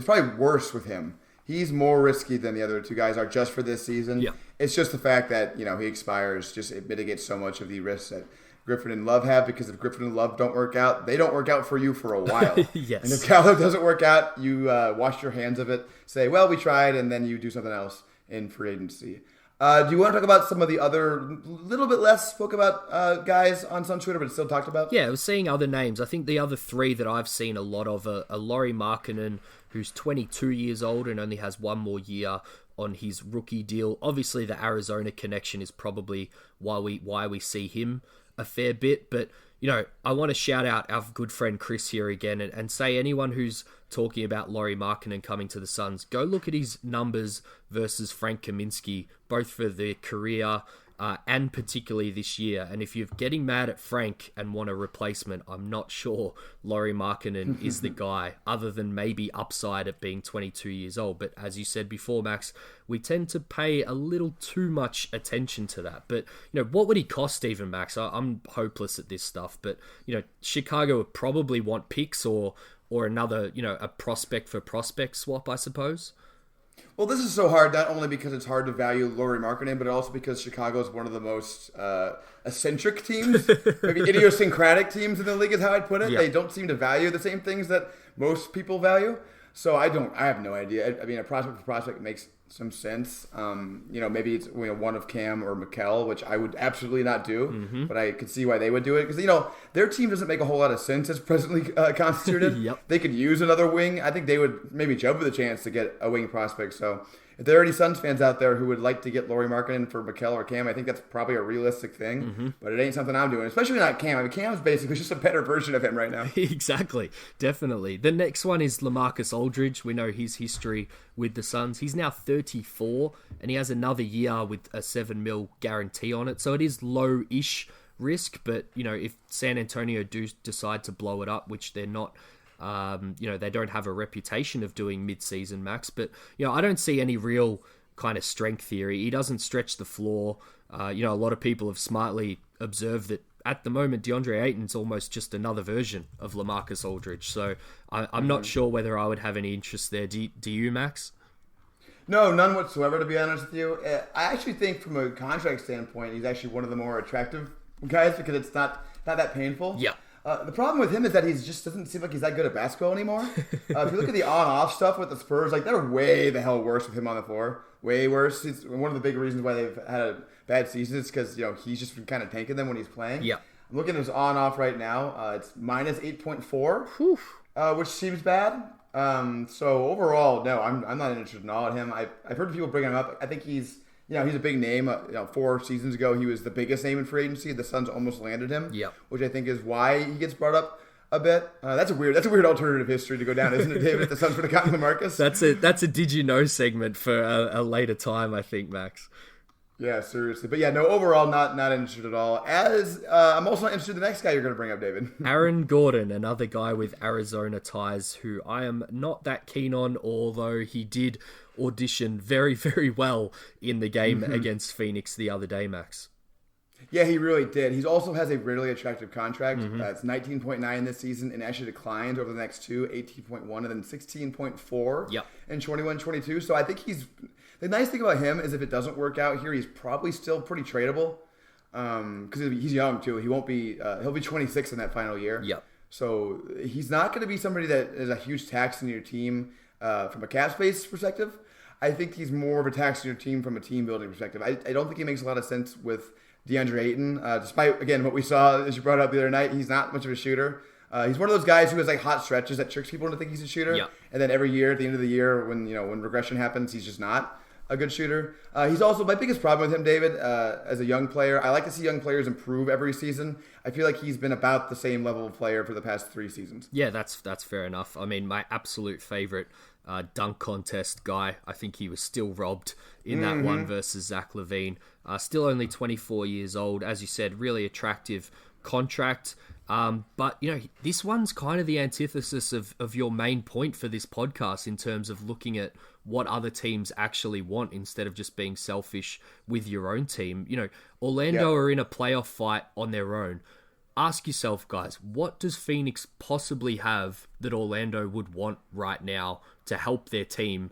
probably worse with him. He's more risky than the other two guys are just for this season. Yeah. It's just the fact that, he expires, it mitigates so much of the risks that Griffin and Love have, because if Griffin and Love don't work out, they don't work out for you for a while. Yes. And if Gallo doesn't work out, you wash your hands of it, say, well, we tried, and then you do something else in free agency. Do you want to talk about some of the other, little bit less spoke about guys on some Twitter, but still talked about? Yeah, I was seeing other names. I think the other three that I've seen a lot of are Lauri Markkanen, who's 22 years old and only has one more year on his rookie deal. Obviously, the Arizona connection is probably why we see him a fair bit, but I want to shout out our good friend Chris here again and say anyone who's talking about Lauri Markkanen coming to the Suns, go look at his numbers versus Frank Kaminsky, both for their career and particularly this year. And if you're getting mad at Frank and want a replacement, I'm not sure Lauri Markkanen is the guy, other than maybe upside at being 22 years old. But as you said before, Max, we tend to pay a little too much attention to that. But, what would he cost even, Max? I'm hopeless at this stuff. But, Chicago would probably want picks or another, a prospect for prospect swap, I suppose. Well, this is so hard, not only because it's hard to value Lauri Markkanen, but also because Chicago is one of the most eccentric teams, maybe idiosyncratic teams in the league is how I'd put it. Yeah. They don't seem to value the same things that most people value. So I have no idea. I mean, a prospect for prospect makes some sense. Maybe it's one of Cam or Mikal, which I would absolutely not do, but I could see why they would do it, because their team doesn't make a whole lot of sense as presently constituted. Yep. They could use another wing. I think they would maybe jump with a chance to get a wing prospect. So if there are any Suns fans out there who would like to get Lauri Markkanen for Mikal or Cam, I think that's probably a realistic thing, but it ain't something I'm doing, especially not Cam. I mean, Cam's basically just a better version of him right now. Exactly. Definitely. The next one is Lamarcus Aldridge. We know his history with the Suns. He's now 34 and he has another year with a $7 million guarantee on it. So it is low-ish risk, but if San Antonio do decide to blow it up, which they're not, they don't have a reputation of doing mid-season, Max, but I don't see any real kind of strength here. He doesn't stretch the floor. A lot of people have smartly observed that at the moment DeAndre Ayton's almost just another version of Lamarcus Aldridge. So I'm not sure whether I would have any interest there. Do you, Max? No, none whatsoever, to be honest with you. I actually think from a contract standpoint, he's actually one of the more attractive guys because it's not that painful. Yeah. The problem with him is that he just doesn't seem like he's that good at basketball anymore. If you look at the on-off stuff with the Spurs, they're way the hell worse with him on the floor. Way worse. It's one of the big reasons why they've had a bad season is because he's just been kind of tanking them when he's playing. Yeah. I'm looking at his on-off right now. It's minus 8.4, which seems bad. So overall, no, I'm not interested in all at him. I've heard people bring him up. I think he's a big name. 4 seasons ago, he was the biggest name in free agency. The Suns almost landed him, which I think is why he gets brought up a bit. That's a weird alternative history to go down, isn't it, David? If the Suns would have gotten Lamarcus. That's a did you know segment for a later time, I think, Max. Yeah, seriously. But yeah, no, overall, not interested at all. As I'm also not interested in the next guy you're going to bring up, David. Aaron Gordon, another guy with Arizona ties, who I am not that keen on, although he did audition very, very well in the game against Phoenix the other day, Max. Yeah, he really did. He also has a really attractive contract. It's 19.9 this season and actually declines over the next two, 18.1 and then 16.4 in 21-22. So I think the nice thing about him is if it doesn't work out here, he's probably still pretty tradable because he's young too. He won't be. He'll be 26 in that final year. Yep. So he's not going to be somebody that is a huge tax on your team from a cap space perspective. I think he's more of a tax on your team from a team building perspective. I don't think he makes a lot of sense with DeAndre Ayton. Despite, again, what we saw, as you brought up the other night, he's not much of a shooter. He's one of those guys who has hot stretches that tricks people into thinking he's a shooter. Yep. And then every year, at the end of the year, when regression happens, he's just not a good shooter. He's also, my biggest problem with him, David, as a young player, I like to see young players improve every season. I feel like he's been about the same level of player for the past 3 seasons. Yeah, that's fair enough. I mean, my absolute favorite dunk contest guy, I think he was still robbed in that one versus Zach LaVine. Still only 24 years old. As you said, really attractive contract. But, this one's kind of the antithesis of your main point for this podcast in terms of looking at what other teams actually want instead of just being selfish with your own team. Orlando are in a playoff fight on their own. Ask yourself, guys, what does Phoenix possibly have that Orlando would want right now to help their team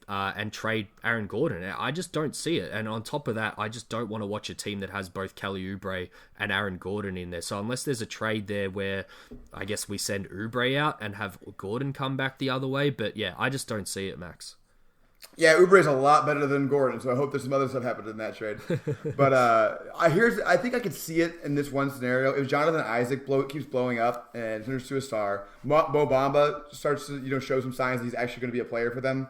and trade Aaron Gordon? I just don't see it. And on top of that, I just don't want to watch a team that has both Kelly Oubre and Aaron Gordon in there. So unless there's a trade there where I guess we send Oubre out and have Gordon come back the other way. But yeah, I just don't see it, Max. Yeah, Oubre is a lot better than Gordon, so I hope there's some other stuff happened in that trade. But I think I could see it in this one scenario. If Jonathan Isaac keeps blowing up and turns to a star, Mo Bamba starts to show some signs that he's actually going to be a player for them,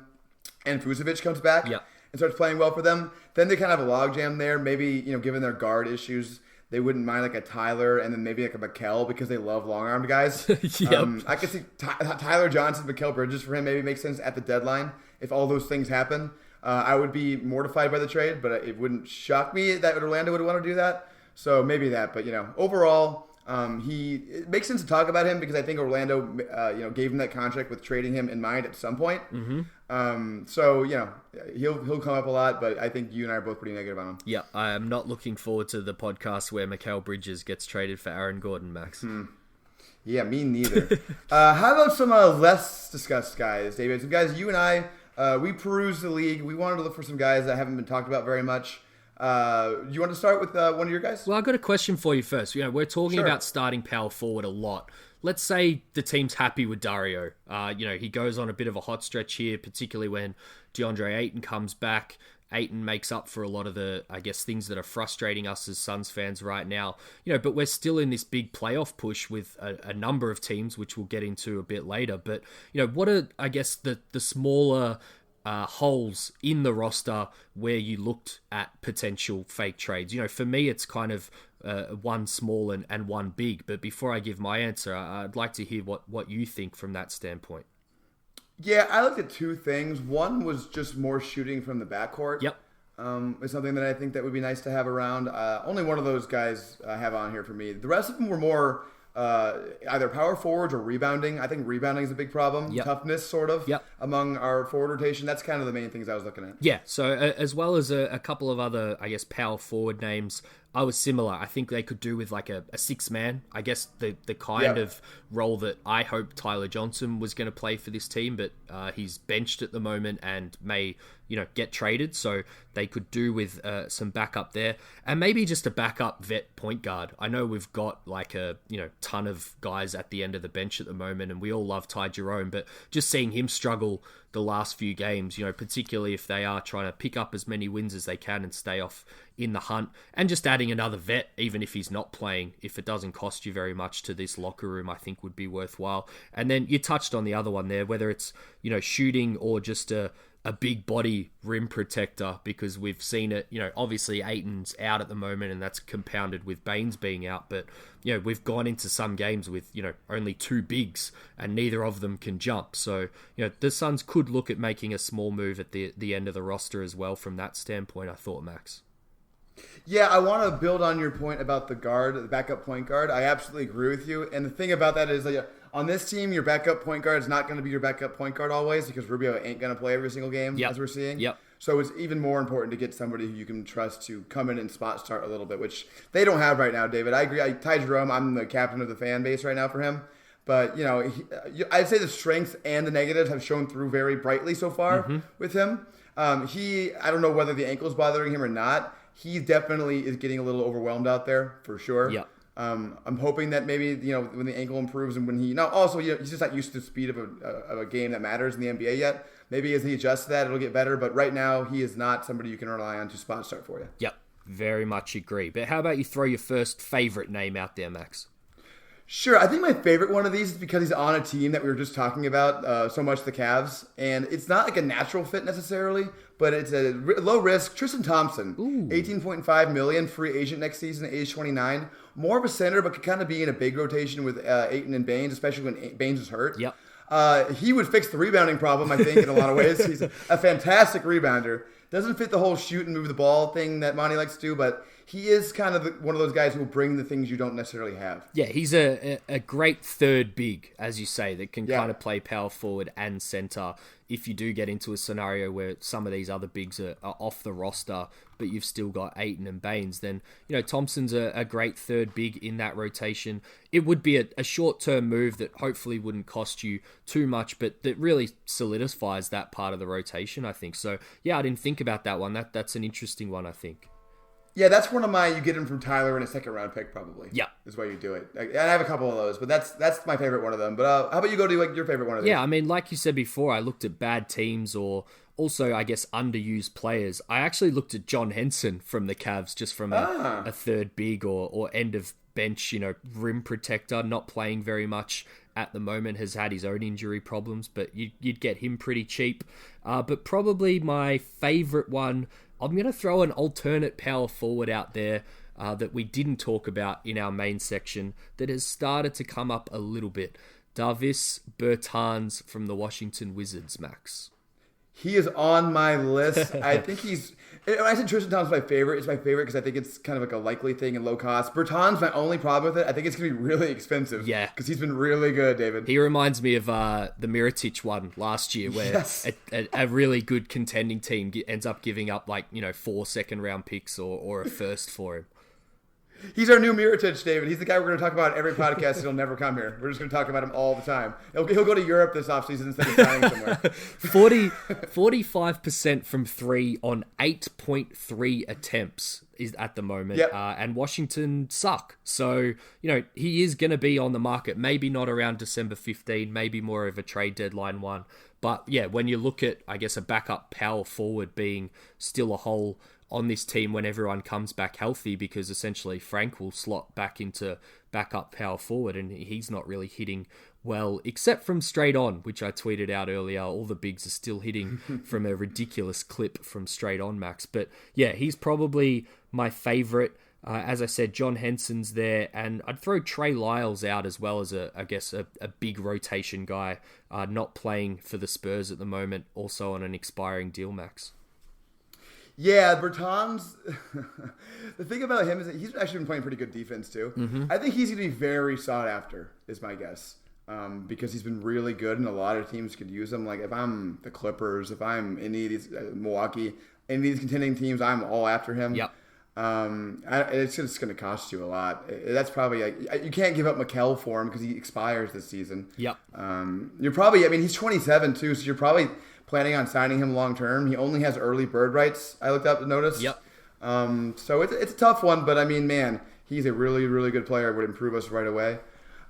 and Vucevic comes back and starts playing well for them, then they kind of have a logjam there. Maybe given their guard issues, they wouldn't mind like a Tyler and then maybe like a Mikal because they love long-armed guys. I could see Tyler Johnson, Mikal Bridges for him maybe makes sense at the deadline. If all those things happen, I would be mortified by the trade, but it wouldn't shock me that Orlando would want to do that. So maybe that, but overall, it makes sense to talk about him because I think Orlando, gave him that contract with trading him in mind at some point. So he'll come up a lot, but I think you and I are both pretty negative on him. Yeah, I am not looking forward to the podcast where Mikal Bridges gets traded for Aaron Gordon, Max. Yeah, me neither. How about some less discussed guys, David? Some guys you and I. We perused the league. We wanted to look for some guys that haven't been talked about very much. You want to start with one of your guys? Well, I've got a question for you first. We're talking about starting power forward a lot. Let's say the team's happy with Dario. He goes on a bit of a hot stretch here, particularly when DeAndre Ayton comes back. Ayton makes up for a lot of the, I guess, things that are frustrating us as Suns fans right now. But we're still in this big playoff push with a number of teams, which we'll get into a bit later. But, what are, I guess, the smaller holes in the roster where you looked at potential fake trades? For me, it's kind of one small and one big. But before I give my answer, I'd like to hear what you think from that standpoint. Yeah, I looked at two things. One was just more shooting from the backcourt. Yep. Is something that I think that would be nice to have around. Only one of those guys I have on here for me. The rest of them were more either power forwards or rebounding. I think rebounding is a big problem. Yep. Toughness, sort of, among our forward rotation. That's kind of the main things I was looking at. Yeah, so as well as a couple of other, I guess, power forward names, I was similar. I think they could do with like a six-man. I guess the kind of role that I hope Tyler Johnson was going to play for this team, but he's benched at the moment and may get traded. So they could do with some backup there, and maybe just a backup vet point guard. I know we've got like a ton of guys at the end of the bench at the moment, and we all love Ty Jerome, but just seeing him struggle the last few games, particularly if they are trying to pick up as many wins as they can and stay off in the hunt, and just adding another vet, even if he's not playing, if it doesn't cost you very much to this locker room, I think would be worthwhile. And then you touched on the other one there, whether it's, shooting or just a big body rim protector, because we've seen it, obviously Ayton's out at the moment and that's compounded with Baines being out, but we've gone into some games with, only two bigs and neither of them can jump. So, the Suns could look at making a small move at the end of the roster as well from that standpoint, I thought, Max. Yeah, I want to build on your point about the backup point guard. I absolutely agree with you. And the thing about that is that on this team, your backup point guard is not going to be your backup point guard always, because Rubio ain't going to play every single game, as we're seeing. Yep. So it's even more important to get somebody who you can trust to come in and spot start a little bit, which they don't have right now, David. I agree. Ty Jerome, I'm the captain of the fan base right now for him. But, I'd say the strengths and the negatives have shown through very brightly so far with him. I don't know whether the ankle is bothering him or not. He definitely is getting a little overwhelmed out there, for sure. Yeah. I'm hoping that maybe, when the ankle improves and when he's just not used to the speed of a game that matters in the NBA yet. Maybe as he adjusts to that, it'll get better. But right now, he is not somebody you can rely on to spot start for you. Yep, very much agree. But how about you throw your first favorite name out there, Max? Sure. I think my favorite one of these is because he's on a team that we were just talking about so much, the Cavs. And it's not like a natural fit necessarily, but it's a low risk. Tristan Thompson, $18.5 million, free agent next season at age 29. More of a center, but could kind of be in a big rotation with Ayton and Baines, especially when Baines is hurt. Yep. He would fix the rebounding problem, I think, in a lot of ways. He's a fantastic rebounder. Doesn't fit the whole shoot and move the ball thing that Monty likes to do, but he is kind of one of those guys who will bring the things you don't necessarily have. Yeah, he's a great third big, as you say, that can kind of play power forward and center. If you do get into a scenario where some of these other bigs are off the roster, but you've still got Ayton and Baines, then, Thompson's a great third big in that rotation. It would be a short-term move that hopefully wouldn't cost you too much, but that really solidifies that part of the rotation, I think. So, yeah, I didn't think about that one. That's an interesting one, I think. Yeah, that's one of you get him from Tyler in a second-round pick, probably. Yeah. Is why you do it. And I have a couple of those, but that's my favorite one of them. But how about you go to your favorite one of these? Yeah, I mean, like you said before, I looked at bad teams or also, I guess, underused players. I actually looked at John Henson from the Cavs just from a third big or end of bench, rim protector, not playing very much at the moment, has had his own injury problems, but you'd get him pretty cheap. But probably my favorite one, I'm going to throw an alternate power forward out there that we didn't talk about in our main section that has started to come up a little bit. Davis Bertans from the Washington Wizards, Max. He is on my list. I think when I said Tristan Thompson's my favorite, it's my favorite because I think it's kind of like a likely thing and low cost. Bertans, my only problem with it, I think it's going to be really expensive. Yeah. Because he's been really good, David. He reminds me of the Mirotic one last year where a really good contending team ends up giving up 4 second-round picks or a first for him. He's our new Mirotic, David. He's the guy we're going to talk about in every podcast, and he'll never come here. We're just going to talk about him all the time. He'll go to Europe this offseason instead of signing somewhere. 45% from 3 on 8.3 attempts is at the moment. Yep. And Washington suck. So, he is going to be on the market. Maybe not around December 15, maybe more of a trade deadline one. But, yeah, when you look at, I guess, a backup power forward being still a hole on this team when everyone comes back healthy, because essentially Frank will slot back into backup power forward and he's not really hitting well, except from straight on, which I tweeted out earlier. All the bigs are still hitting from a ridiculous clip from straight on, Max. But yeah, he's probably my favorite. As I said, John Henson's there, and I'd throw Trey Lyles out as well as a big rotation guy, not playing for the Spurs at the moment, also on an expiring deal, Max. Yeah, Bertans, the thing about him is that he's actually been playing pretty good defense too. Mm-hmm. I think he's going to be very sought after, is my guess, because he's been really good and a lot of teams could use him. Like if I'm the Clippers, if I'm any of these, Milwaukee, any of these contending teams, I'm all after him. Yep. It's just going to cost you a lot. That's probably you can't give up Mikal for him because he expires this season. Yep. He's 27 too, so you're probably planning on signing him long term. He only has early bird rights, I looked up to notice. Yep. So it's a tough one, but I mean, man, he's a really, really good player. Would improve us right away.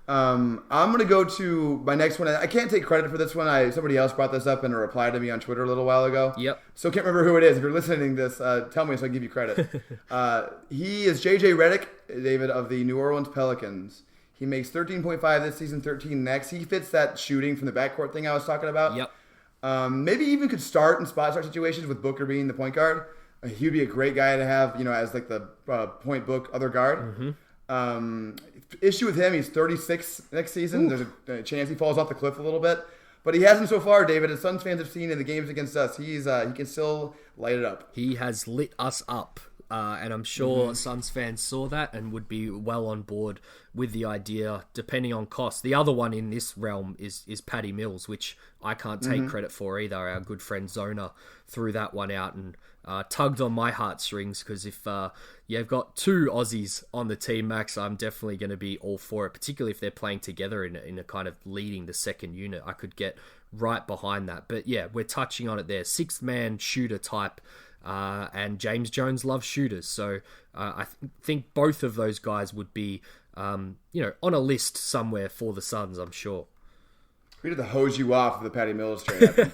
I'm going to go to my next one. I can't take credit for this one. Somebody else brought this up in a reply to me on Twitter a little while ago. Yep. So can't remember who it is. If you're listening to this, tell me so I can give you credit. He is JJ Redick, David, of the New Orleans Pelicans. He makes 13.5 this season, 13 next. He fits that shooting from the backcourt thing I was talking about. Yep. Maybe even could start in spot start situations with Booker being the point guard. He would be a great guy to have, as like the point book other guard. Mm-hmm. Issue with him, he's 36 next season. Ooh. There's a chance he falls off the cliff a little bit. But he hasn't so far, David. As Suns fans have seen in the games against us, he can still light it up. He has lit us up. And I'm sure Suns fans saw that and would be well on board with the idea, depending on cost. The other one in this realm is Patty Mills, which I can't take credit for either. Our good friend Zona threw that one out and tugged on my heartstrings, because if you've got two Aussies on the team, Max, I'm definitely going to be all for it, particularly if they're playing together in a kind of leading the second unit. I could get right behind that. But yeah, we're touching on it there. Sixth man shooter type. And James Jones loves shooters, so I think both of those guys would be, on a list somewhere for the Suns, I'm sure. We did the hose you off of the Patty Mills trade.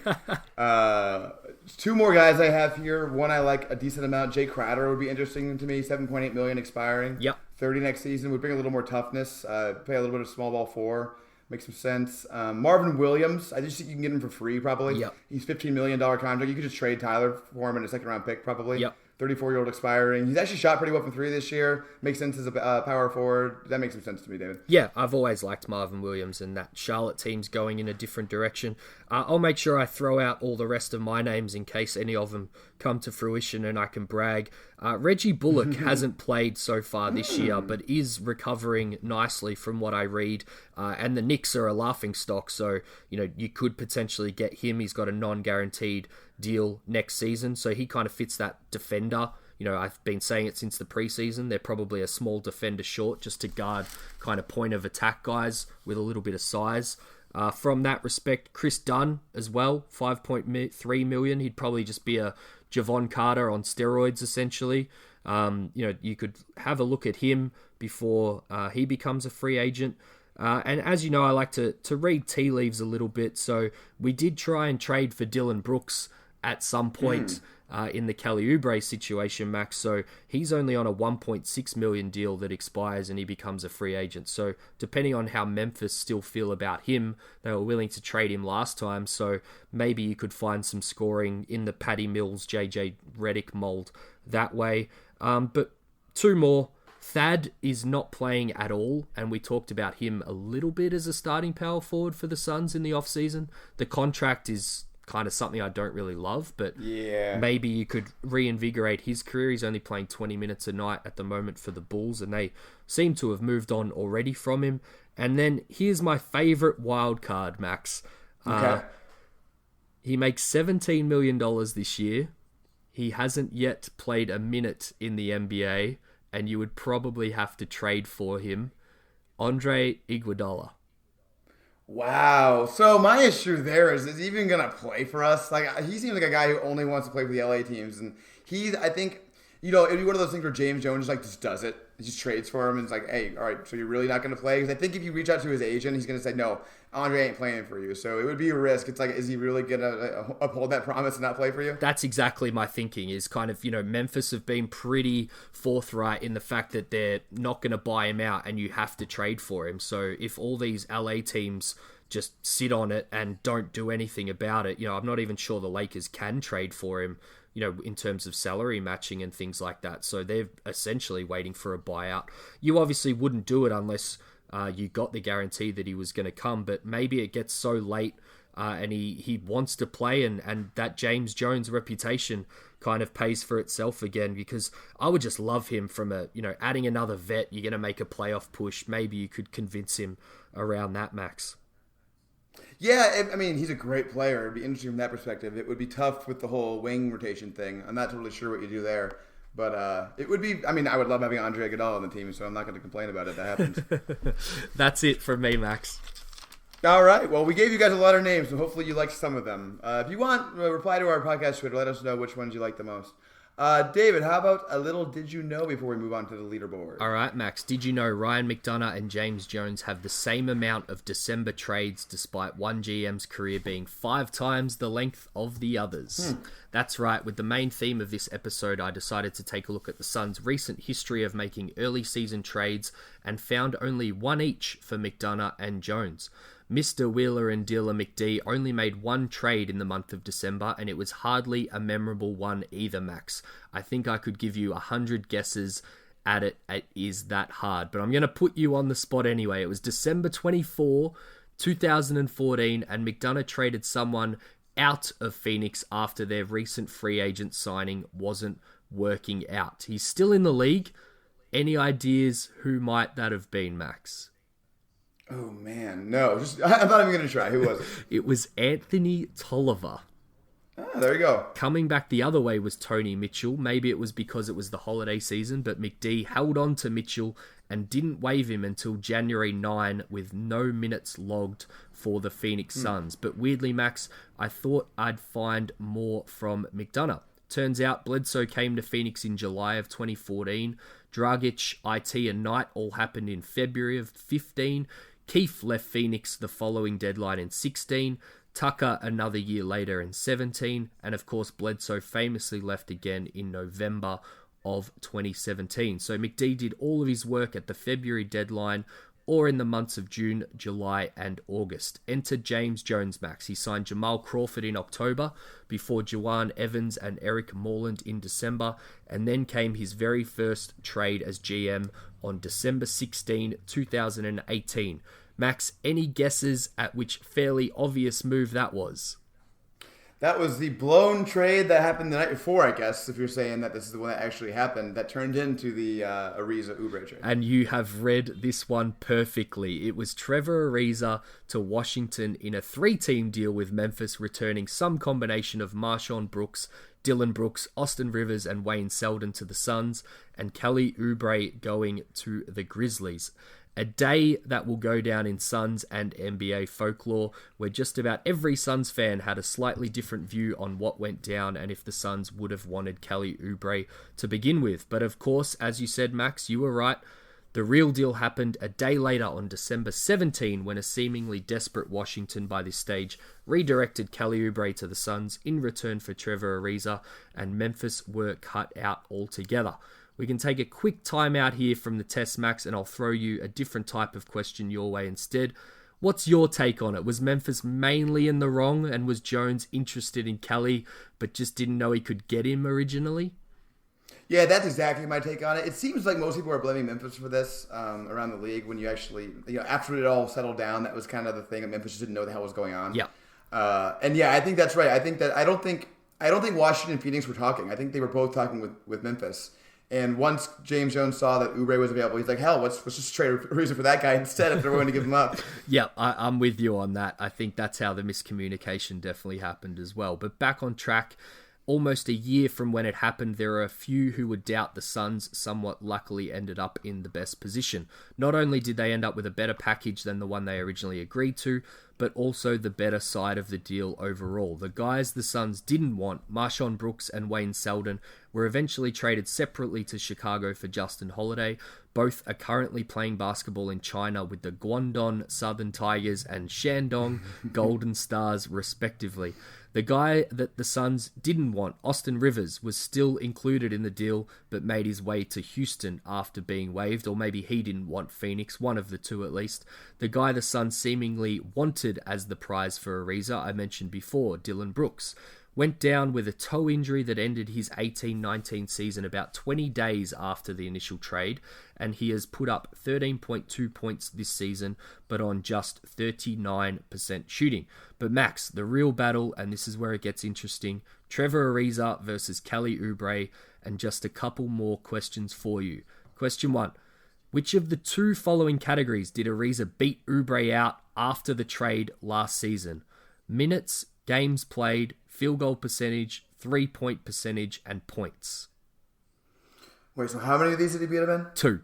Two more guys I have here. One I like a decent amount. Jay Crowder would be interesting to me. $7.8 million expiring. Yep. 30 next season. Would bring a little more toughness. Play a little bit of small ball 4. Makes some sense. Marvin Williams, I just think you can get him for free probably. Yep. He's $15 million contract. You could just trade Tyler for him in a second-round pick probably. Yep. 34-year-old expiring. He's actually shot pretty well from 3 this year. Makes sense as a power forward. That makes some sense to me, David. Yeah, I've always liked Marvin Williams, and that Charlotte team's going in a different direction. I'll make sure I throw out all the rest of my names in case any of them come to fruition and I can brag. Reggie Bullock hasn't played so far this year, but is recovering nicely from what I read. And the Knicks are a laughingstock, so you could potentially get him. He's got a non-guaranteed deal next season, so he kind of fits that defender. I've been saying it since the preseason. They're probably a small defender short just to guard kind of point of attack guys with a little bit of size. From that respect, Chris Dunn as well, $5.3 million. He'd probably just be a Javon Carter on steroids, essentially. You could have a look at him before he becomes a free agent. And as you know, I like to read tea leaves a little bit. So we did try and trade for Dylan Brooks at some point in the Kelly Oubre situation, Max. So he's only on a $1.6 million deal that expires and he becomes a free agent. So depending on how Memphis still feel about him, they were willing to trade him last time. So maybe you could find some scoring in the Patty Mills, JJ Redick mold that way. But two more. Thad is not playing at all, and we talked about him a little bit as a starting power forward for the Suns in the offseason. The contract is kind of something I don't really love, but maybe you could reinvigorate his career. He's only playing 20 minutes a night at the moment for the Bulls, and they seem to have moved on already from him. And then here's my favorite wild card, Max. Okay. He makes $17 million this year. He hasn't yet played a minute in the NBA, and you would probably have to trade for him. Andre Iguodala. Wow. So my issue there is he even going to play for us? Like, he seems like a guy who only wants to play for the LA teams. And I think, it'd be one of those things where James Jones just does it. He just trades for him and it's like, hey, all right, so you're really not going to play? Because I think if you reach out to his agent, he's going to say, no, Andre ain't playing for you. So it would be a risk. It's like, is he really going to uphold that promise and not play for you? That's exactly my thinking is kind of, Memphis have been pretty forthright in the fact that they're not going to buy him out and you have to trade for him. So if all these LA teams just sit on it and don't do anything about it, I'm not even sure the Lakers can trade for him, in terms of salary matching and things like that. So they're essentially waiting for a buyout. You obviously wouldn't do it unless you got the guarantee that he was going to come, but maybe it gets so late and he wants to play and that James Jones reputation kind of pays for itself again, because I would just love him from adding another vet. You're going to make a playoff push. Maybe you could convince him around that, Max. Yeah, I mean, he's a great player. It'd be interesting from that perspective. It would be tough with the whole wing rotation thing. I'm not totally sure what you do there. But it would be, I would love having Andre Iguodala on the team, so I'm not going to complain about it if that happens. That's it from me, Max. All right. Well, we gave you guys a lot of names, so hopefully you liked some of them. If you want, reply to our podcast Twitter. Let us know which ones you like the most. David, how about a little did you know before we move on to the leaderboard? All right, Max. Did you know Ryan McDonough and James Jones have the same amount of December trades despite one GM's career being 5 times the length of the others? That's right. With the main theme of this episode, I decided to take a look at the Suns' recent history of making early season trades and found only one each for McDonough and Jones. Mr. Wheeler and Dealer McD only made one trade in the month of December, and it was hardly a memorable one either, Max. I think I could give you 100 guesses at it. It is that hard, but I'm going to put you on the spot anyway. It was December 24, 2014, and McDonough traded someone out of Phoenix after their recent free agent signing wasn't working out. He's still in the league. Any ideas who might that have been, Max? Oh, man. No. I'm not even going to try. Who was it? It was Anthony Tolliver. Ah, there you go. Coming back the other way was Tony Mitchell. Maybe it was because it was the holiday season, but McD held on to Mitchell and didn't waive him until January 9 with no minutes logged for the Phoenix Suns. But weirdly, Max, I thought I'd find more from McDonough. Turns out Bledsoe came to Phoenix in July of 2014. Dragic, IT, and Knight all happened in February of 15. Keith left Phoenix the following deadline in 16, Tucker another year later in 17, and of course Bledsoe famously left again in November of 2017. So McD did all of his work at the February deadline or in the months of June, July, and August. Enter James Jones, Max. He signed Jamal Crawford in October before Juwan Evans and Eric Moreland in December, and then came his very first trade as GM on December 16, 2018. Max, any guesses at which fairly obvious move that was? That was the blown trade that happened the night before, I guess, if you're saying that this is the one that actually happened, that turned into the Ariza Oubre trade. And you have read this one perfectly. It was Trevor Ariza to Washington in a 3-team deal with Memphis, returning some combination of Marshawn Brooks, Dylan Brooks, Austin Rivers, and Wayne Selden to the Suns, and Kelly Oubre going to the Grizzlies. A day that will go down in Suns and NBA folklore, where just about every Suns fan had a slightly different view on what went down and if the Suns would have wanted Kelly Oubre to begin with. But of course, as you said, Max, you were right. The real deal happened a day later on December 17, when a seemingly desperate Washington by this stage redirected Kelly Oubre to the Suns in return for Trevor Ariza, and Memphis were cut out altogether. We can take a quick time out here from the test, Max, and I'll throw you a different type of question your way instead. What's your take on it? Was Memphis mainly in the wrong, and was Jones interested in Kelly but just didn't know he could get him originally? Yeah, that's exactly my take on it. It seems like most people are blaming Memphis for this around the league when you actually, after it all settled down, that was kind of the thing that Memphis just didn't know the hell was going on. Yeah. And yeah, I think that's right. I don't think Washington and Phoenix were talking. I think they were both talking with Memphis. And once James Jones saw that Oubre was available, he's like, hell, let's just trade Ariza for that guy instead if they're willing to give him up. Yeah, I'm with you on that. I think that's how the miscommunication definitely happened as well. But back on track, almost a year from when it happened, there are a few who would doubt the Suns somewhat luckily ended up in the best position. Not only did they end up with a better package than the one they originally agreed to, but also the better side of the deal overall. The guys the Suns didn't want, Marshawn Brooks and Wayne Selden, were eventually traded separately to Chicago for Justin Holiday. Both are currently playing basketball in China with the Guangdong Southern Tigers and Shandong Golden Stars, respectively. The guy that the Suns didn't want, Austin Rivers, was still included in the deal, but made his way to Houston after being waived, or maybe he didn't want Phoenix, one of the two at least. The guy the Suns seemingly wanted as the prize for Ariza, I mentioned before, Dylan Brooks, went down with a toe injury that ended his 18-19 season about 20 days after the initial trade, and he has put up 13.2 points this season, but on just 39% shooting. But Max, the real battle, and this is where it gets interesting, Trevor Ariza versus Kelly Oubre, and just a couple more questions for you. Question 1. Which of the two following categories did Ariza beat Oubre out after the trade last season? Minutes, games played, field goal percentage, 3-point percentage, and points. Wait, so how many of these did he beat him in? 2.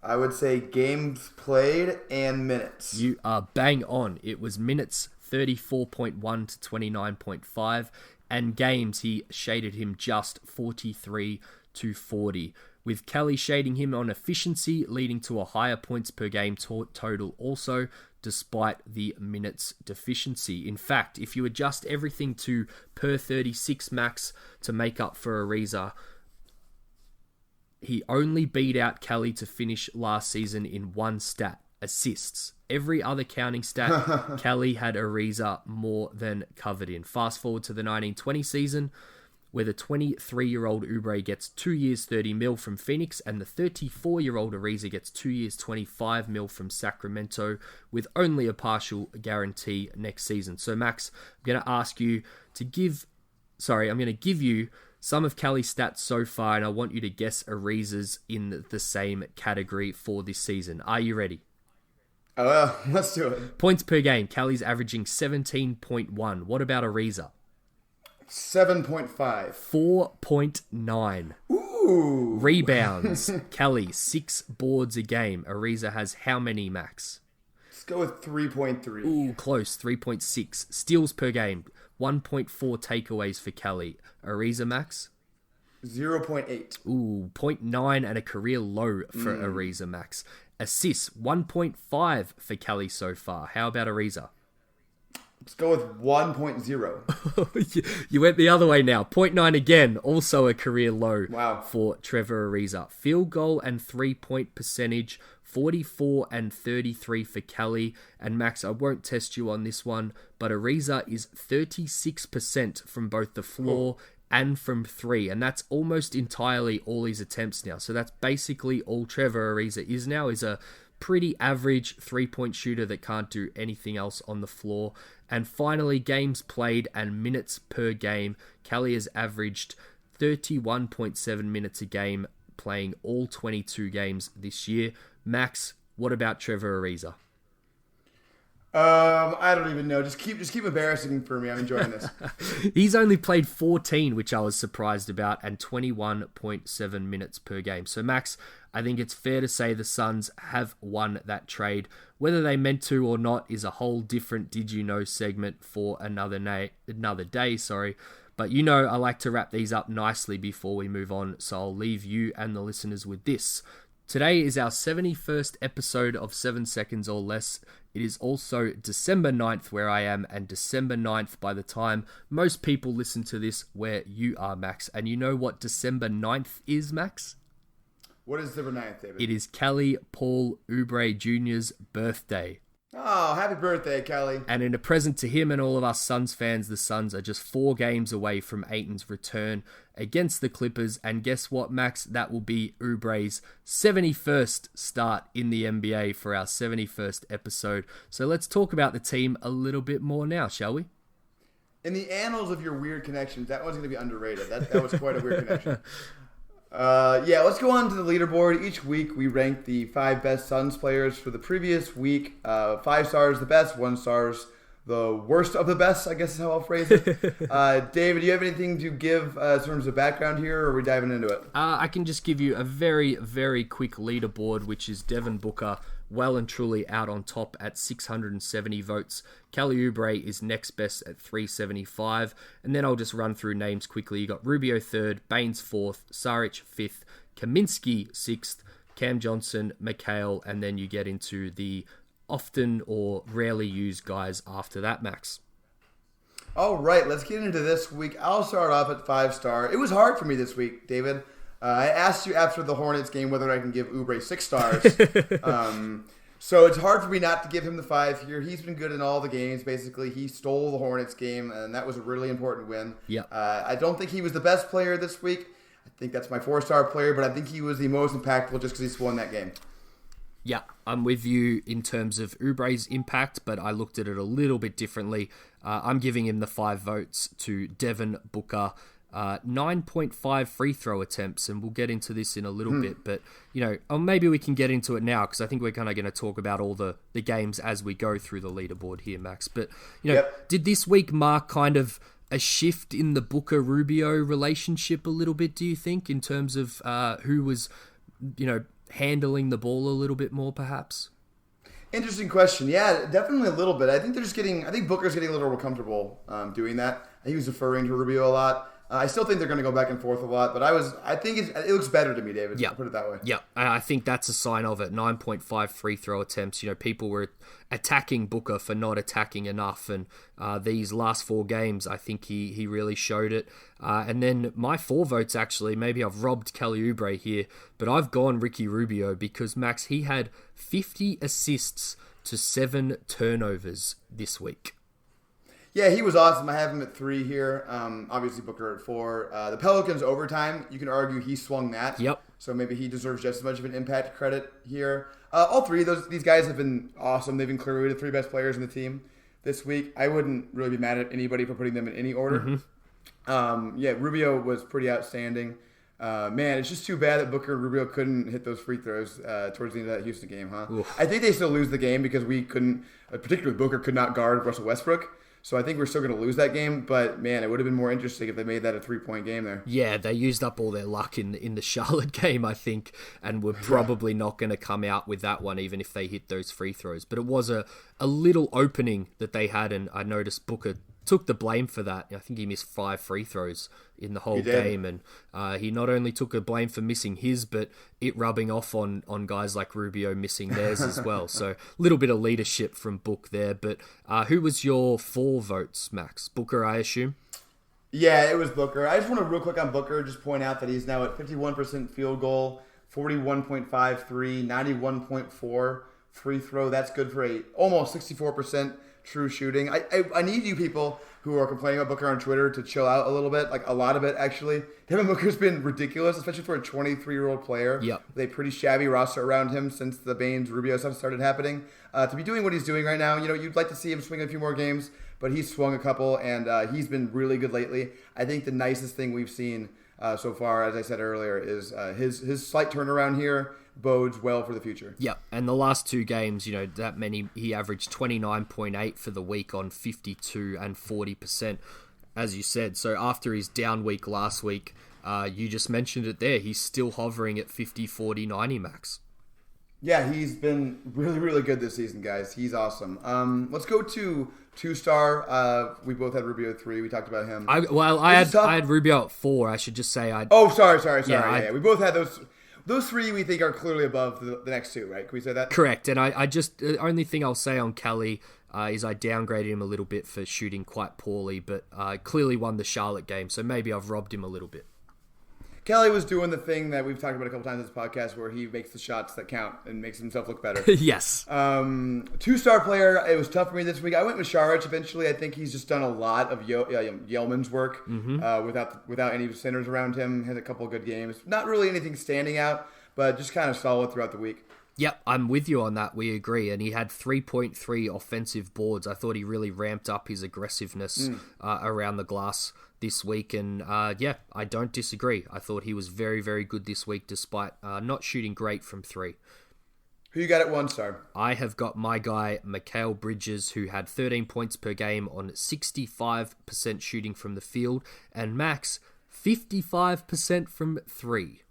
I would say games played and minutes. You are bang on. It was minutes 34.1 to 29.5, and games he shaded him just 43 to 40. With Kelly shading him on efficiency, leading to a higher points per game total also, despite the minutes deficiency. In fact, if you adjust everything to per 36 max to make up for Ariza, he only beat out Kelly to finish last season in one stat, assists. Every other counting stat, Kelly had Ariza more than covered in. Fast forward to the 1920 season, where the 23-year-old Oubre gets 2 years 30 mil from Phoenix, and the 34-year-old Ariza gets 2 years 25 mil from Sacramento, with only a partial guarantee next season. So Max, I'm going to give you some of Kelly's stats so far, and I want you to guess Ariza's in the same category for this season. Are you ready? Oh, well, let's do it. Points per game, Kelly's averaging 17.1. What about Ariza? 7.5. 4.9. Ooh. Rebounds, Kelly, 6 boards a game. Ariza has how many, Max? Let's go with 3.3. Ooh, close, 3.6. Steals per game, 1.4 takeaways for Kelly. Ariza, Max? 0.8. Ooh, 0.9 and a career low for Ariza, Max. Assists, 1.5 for Kelly so far. How about Ariza? Let's go with 1.0. You went the other way now. 0.9 again, also a career low for Trevor Ariza. Field goal and 3-point percentage, 44 and 33 for Kelly. And Max, I won't test you on this one, but Ariza is 36% from both the floor and from 3. And that's almost entirely all his attempts now. So that's basically all Trevor Ariza is now, is a pretty average 3-point shooter that can't do anything else on the floor. And finally, games played and minutes per game. Kelly has averaged 31.7 minutes a game, playing all 22 games this year. Max, what about Trevor Ariza? I don't even know. Just keep embarrassing for me. I'm enjoying this. He's only played 14, which I was surprised about, and 21.7 minutes per game. So, Max, I think it's fair to say the Suns have won that trade. Whether they meant to or not is a whole different Did You Know segment for another day. But you know I like to wrap these up nicely before we move on, so I'll leave you and the listeners with this. Today is our 71st episode of 7 Seconds or Less. It is also December 9th where I am, and December 9th by the time most people listen to this where you are, Max. And you know what December 9th is, Max? What is December 9th, David? It is Kelly Paul Oubre Jr.'s birthday. Oh, happy birthday, Kelly. And in a present to him and all of us Suns fans, the Suns are just 4 games away from Ayton's return against the Clippers. And guess what, Max? That will be Oubre's 71st start in the NBA for our 71st episode. So let's talk about the team a little bit more now, shall we? In the annals of your weird connections, that one's going to be underrated. That was quite a weird connection. Let's go on to the leaderboard. Each week we rank the 5 best Suns players for the previous week. 5 stars the best, 1 star's the worst of the best, I guess is how I'll phrase it. David, do you have anything to give in terms of background here, or are we diving into it? I can just give you a very, very quick leaderboard, which is Devin Booker well and truly out on top at 670 votes. Kelly Oubre is next best at 375. And then I'll just run through names quickly. You got Rubio 3rd, Baines 4th, Saric 5th, Kaminsky 6th, Cam Johnson, McHale, and then you get into the often or rarely used guys after that, Max. All right, let's get into this week. I'll start off at 5-star. It was hard for me this week, David. I asked you after the Hornets game whether I can give Oubre 6 stars. So it's hard for me not to give him the 5 here. He's been good in all the games, basically. He stole the Hornets game, and that was a really important win. Yeah. I don't think he was the best player this week. I think that's my 4-star player, but I think he was the most impactful just because he won that game. Yeah, I'm with you in terms of Oubre's impact, but I looked at it a little bit differently. I'm giving him the 5 votes to Devin Booker. 9.5 free throw attempts, and we'll get into this in a little bit, but maybe we can get into it now because I think we're kind of going to talk about all the games as we go through the leaderboard here, Max. But Did this week mark kind of a shift in the Booker-Rubio relationship a little bit, do you think, in terms of who was handling the ball a little bit more perhaps? Interesting question. Yeah, definitely a little bit. I think Booker's getting a little more comfortable doing that. He was deferring to Rubio a lot. I still think they're going to go back and forth a lot, but I think it looks better to me, David. Yeah. I'll put it that way. Yeah, I think that's a sign of it. 9.5 free throw attempts. People were attacking Booker for not attacking enough, and these last 4 games, I think he really showed it. And then my 4 votes, actually, maybe I've robbed Kelly Oubre here, but I've gone Ricky Rubio because, Max, he had 50 assists to 7 turnovers this week. Yeah, he was awesome. I have him at 3 here. Obviously, Booker at 4. The Pelicans overtime, you can argue he swung that. Yep. So maybe he deserves just as much of an impact credit here. All 3 of these guys have been awesome. They've been clearly the 3 best players in the team this week. I wouldn't really be mad at anybody for putting them in any order. Mm-hmm. Rubio was pretty outstanding. Man, it's just too bad that Booker and Rubio couldn't hit those free throws towards the end of that Houston game, huh? Oof. I think they still lose the game because we couldn't, particularly Booker could not guard Russell Westbrook. So I think we're still going to lose that game, but man, it would have been more interesting if they made that a 3-point game there. Yeah, they used up all their luck in the Charlotte game, I think, and were probably not going to come out with that one, even if they hit those free throws. But it was a little opening that they had, and I noticed Booker took the blame for that. I think he missed 5 free throws in the whole game, and he not only took a blame for missing his, but it rubbing off on guys like Rubio missing theirs as well. So a little bit of leadership from Book there. But who was your 4 votes, Max? Booker, I assume? Yeah, it was Booker. I just want to real quick on Booker just point out that he's now at 51% field goal, 41.53, 91.4 free throw. That's good for almost 64% true shooting. I need you people who are complaining about Booker on Twitter to chill out a little bit, like a lot of it actually. Devin Booker's been ridiculous, especially for a 23-year-old player. Yep. With a pretty shabby roster around him since the Baines-Rubio stuff started happening. To be doing what he's doing right now, you'd like to see him swing a few more games, but he's swung a couple, and he's been really good lately. I think the nicest thing we've seen so far, as I said earlier, is his slight turnaround here bodes well for the future. Yep, and the last 2 games, that many, he averaged 29.8 for the week on 52 and 40%, as you said. So after his down week last week, you just mentioned it there, he's still hovering at 50, 40, 90 max. Yeah, he's been really, really good this season, guys. He's awesome. Let's go to 2-star. We both had Rubio 3. We talked about him. I had Rubio at 4. I should just say sorry. Yeah, we both had those 3 we think are clearly above the next 2, right? Can we say that? Correct. And I just, the only thing I'll say on Kelly is I downgraded him a little bit for shooting quite poorly, but clearly won the Charlotte game, so maybe I've robbed him a little bit. Kelly was doing the thing that we've talked about a couple times in this podcast where he makes the shots that count and makes himself look better. Yes. 2-star player, it was tough for me this week. I went with Šarić eventually. I think he's just done a lot of Yeoman's work without any centers around him. Had a couple of good games. Not really anything standing out, but just kind of solid throughout the week. Yep, I'm with you on that. We agree. And he had 3.3 offensive boards. I thought he really ramped up his aggressiveness around the glass this week. And I don't disagree. I thought he was very, very good this week despite not shooting great from 3. Who you got at 1-star? I have got my guy, Mikal Bridges, who had 13 points per game on 65% shooting from the field. And Max, 55% from 3.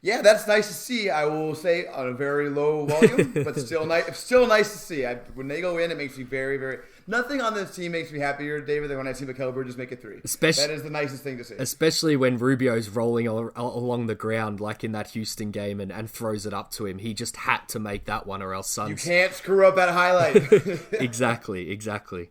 Yeah, that's nice to see. I will say on a very low volume, but still nice. Still nice to see. When they go in, it makes me very, very. Nothing on this team makes me happier, David, than when I see Mikal Bridges make it 3. That is the nicest thing to see. Especially when Rubio's rolling along the ground, like in that Houston game, and throws it up to him. He just had to make that one, or else Suns. You can't screw up that highlight. Exactly.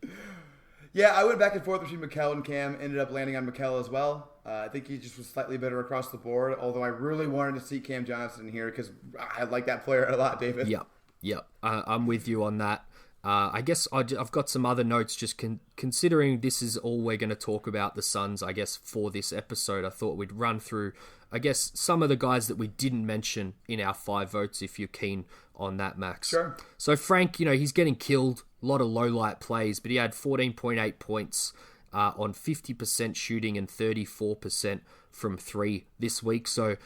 Yeah, I went back and forth between Mikal and Cam. Ended up landing on Mikal as well. I think he just was slightly better across the board, although I really wanted to see Cam Johnson here because I like that player a lot, David. Yep. I'm with you on that. I guess I've got some other notes just considering this is all we're going to talk about the Suns, I guess, for this episode. I thought we'd run through, I guess, some of the guys that we didn't mention in our 5 votes, if you're keen on that, Max. Sure. So Frank, he's getting killed. A lot of low-light plays, but he had 14.8 points on 50% shooting and 34% from 3 this week. So,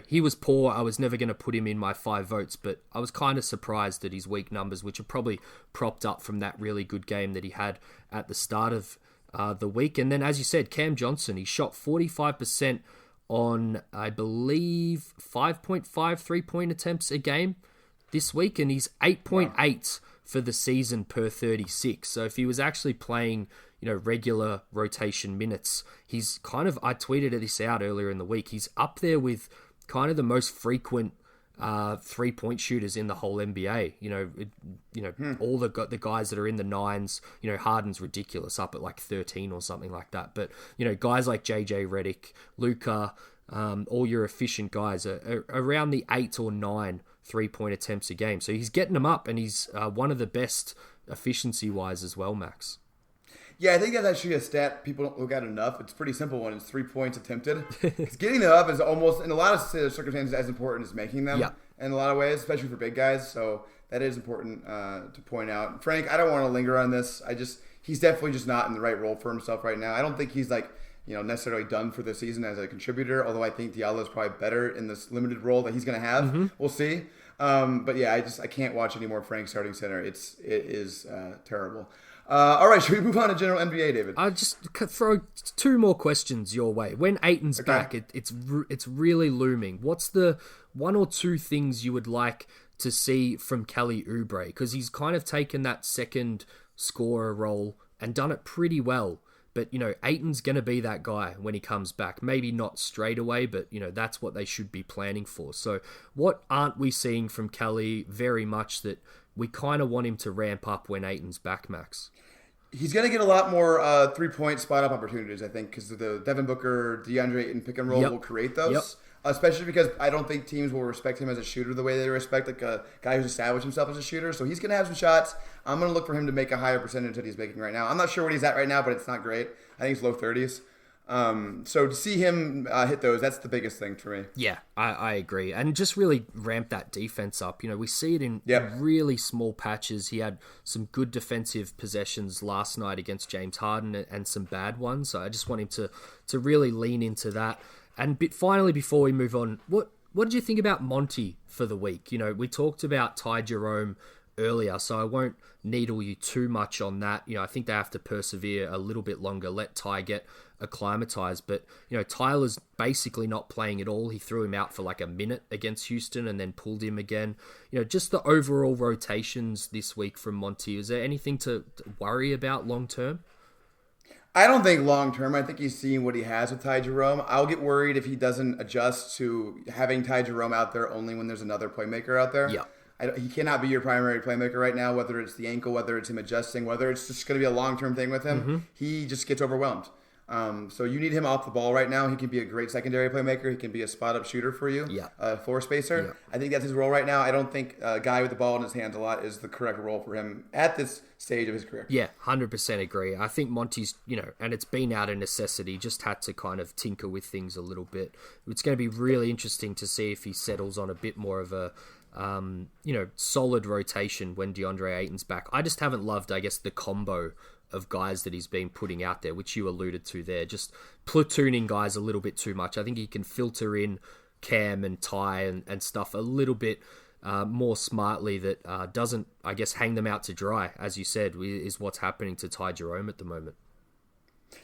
he was poor. I was never going to put him in my 5 votes, but I was kind of surprised at his weak numbers, which are probably propped up from that really good game that he had at the start of the week. And then, as you said, Cam Johnson, he shot 45% on, I believe, 5.5 3-point attempts a game this week, and he's 8.8 for the season per 36. So if he was actually playing, regular rotation minutes, he's kind of, I tweeted this out earlier in the week, he's up there with kind of the most frequent 3-point shooters in the whole NBA. All the guys that are in the 9s, Harden's ridiculous, up at like 13 or something like that. But, guys like JJ Redick, Luka, all your efficient guys are around the 8 or 9 3-point attempts a game. So he's getting them up, and he's one of the best efficiency-wise as well, Max. Yeah, I think that's actually a stat people don't look at enough. It's a pretty simple one. It's 3 points attempted. Getting them up is almost, in a lot of circumstances, as important as making them in a lot of ways, especially for big guys. So that is important to point out. Frank, I don't want to linger on this. He's definitely just not in the right role for himself right now. I don't think he's necessarily done for the season as a contributor, although I think Diallo is probably better in this limited role that he's going to have. Mm-hmm. We'll see. But yeah, I can't watch any more Frank starting center. It is terrible. All right, should we move on to general NBA, David? I'll just throw 2 more questions your way. When Ayton's back, it's really looming. What's the 1 or 2 things you would like to see from Kelly Oubre? Because he's kind of taken that second scorer role and done it pretty well. But, Ayton's going to be that guy when he comes back. Maybe not straight away, but, that's what they should be planning for. So what aren't we seeing from Kelly very much that we kind of want him to ramp up when Ayton's back, Max? He's going to get a lot more 3-point spot-up opportunities, I think, because the Devin Booker, DeAndre Ayton pick and roll will create those. especially because I don't think teams will respect him as a shooter the way they respect like a guy who's established himself as a shooter. So he's going to have some shots. I'm going to look for him to make a higher percentage that he's making right now. I'm not sure what he's at right now, but it's not great. I think it's low 30s. So to see him hit those, that's the biggest thing for me. Yeah, I agree. And just really ramp that defense up. We see it in really small patches. He had some good defensive possessions last night against James Harden and some bad ones. So I just want him to really lean into that. And finally, before we move on, what did you think about Monty for the week? We talked about Ty Jerome earlier, so I won't needle you too much on that. I think they have to persevere a little bit longer, let Ty get acclimatized. But, Tyler's basically not playing at all. He threw him out for like a minute against Houston and then pulled him again. Just the overall rotations this week from Monty. Is there anything to worry about long term? I don't think long term. I think he's seeing what he has with Ty Jerome. I'll get worried if he doesn't adjust to having Ty Jerome out there only when there's another playmaker out there. Yeah. He cannot be your primary playmaker right now, whether it's the ankle, whether it's him adjusting, whether it's just going to be a long-term thing with him. Mm-hmm. He just gets overwhelmed. So you need him off the ball right now. He can be a great secondary playmaker. He can be a spot-up shooter for you, floor spacer. Yeah. I think that's his role right now. I don't think a guy with the ball in his hands a lot is the correct role for him at this stage of his career. Yeah, 100% agree. I think Monty's, and it's been out of necessity, just had to kind of tinker with things a little bit. It's going to be really interesting to see if he settles on a bit more of a solid rotation when DeAndre Ayton's back. I just haven't loved, I guess, the combo of guys that he's been putting out there, which you alluded to there. Just platooning guys a little bit too much. I think he can filter in Cam and Ty and stuff a little bit more smartly that doesn't, I guess, hang them out to dry, as you said, is what's happening to Ty Jerome at the moment.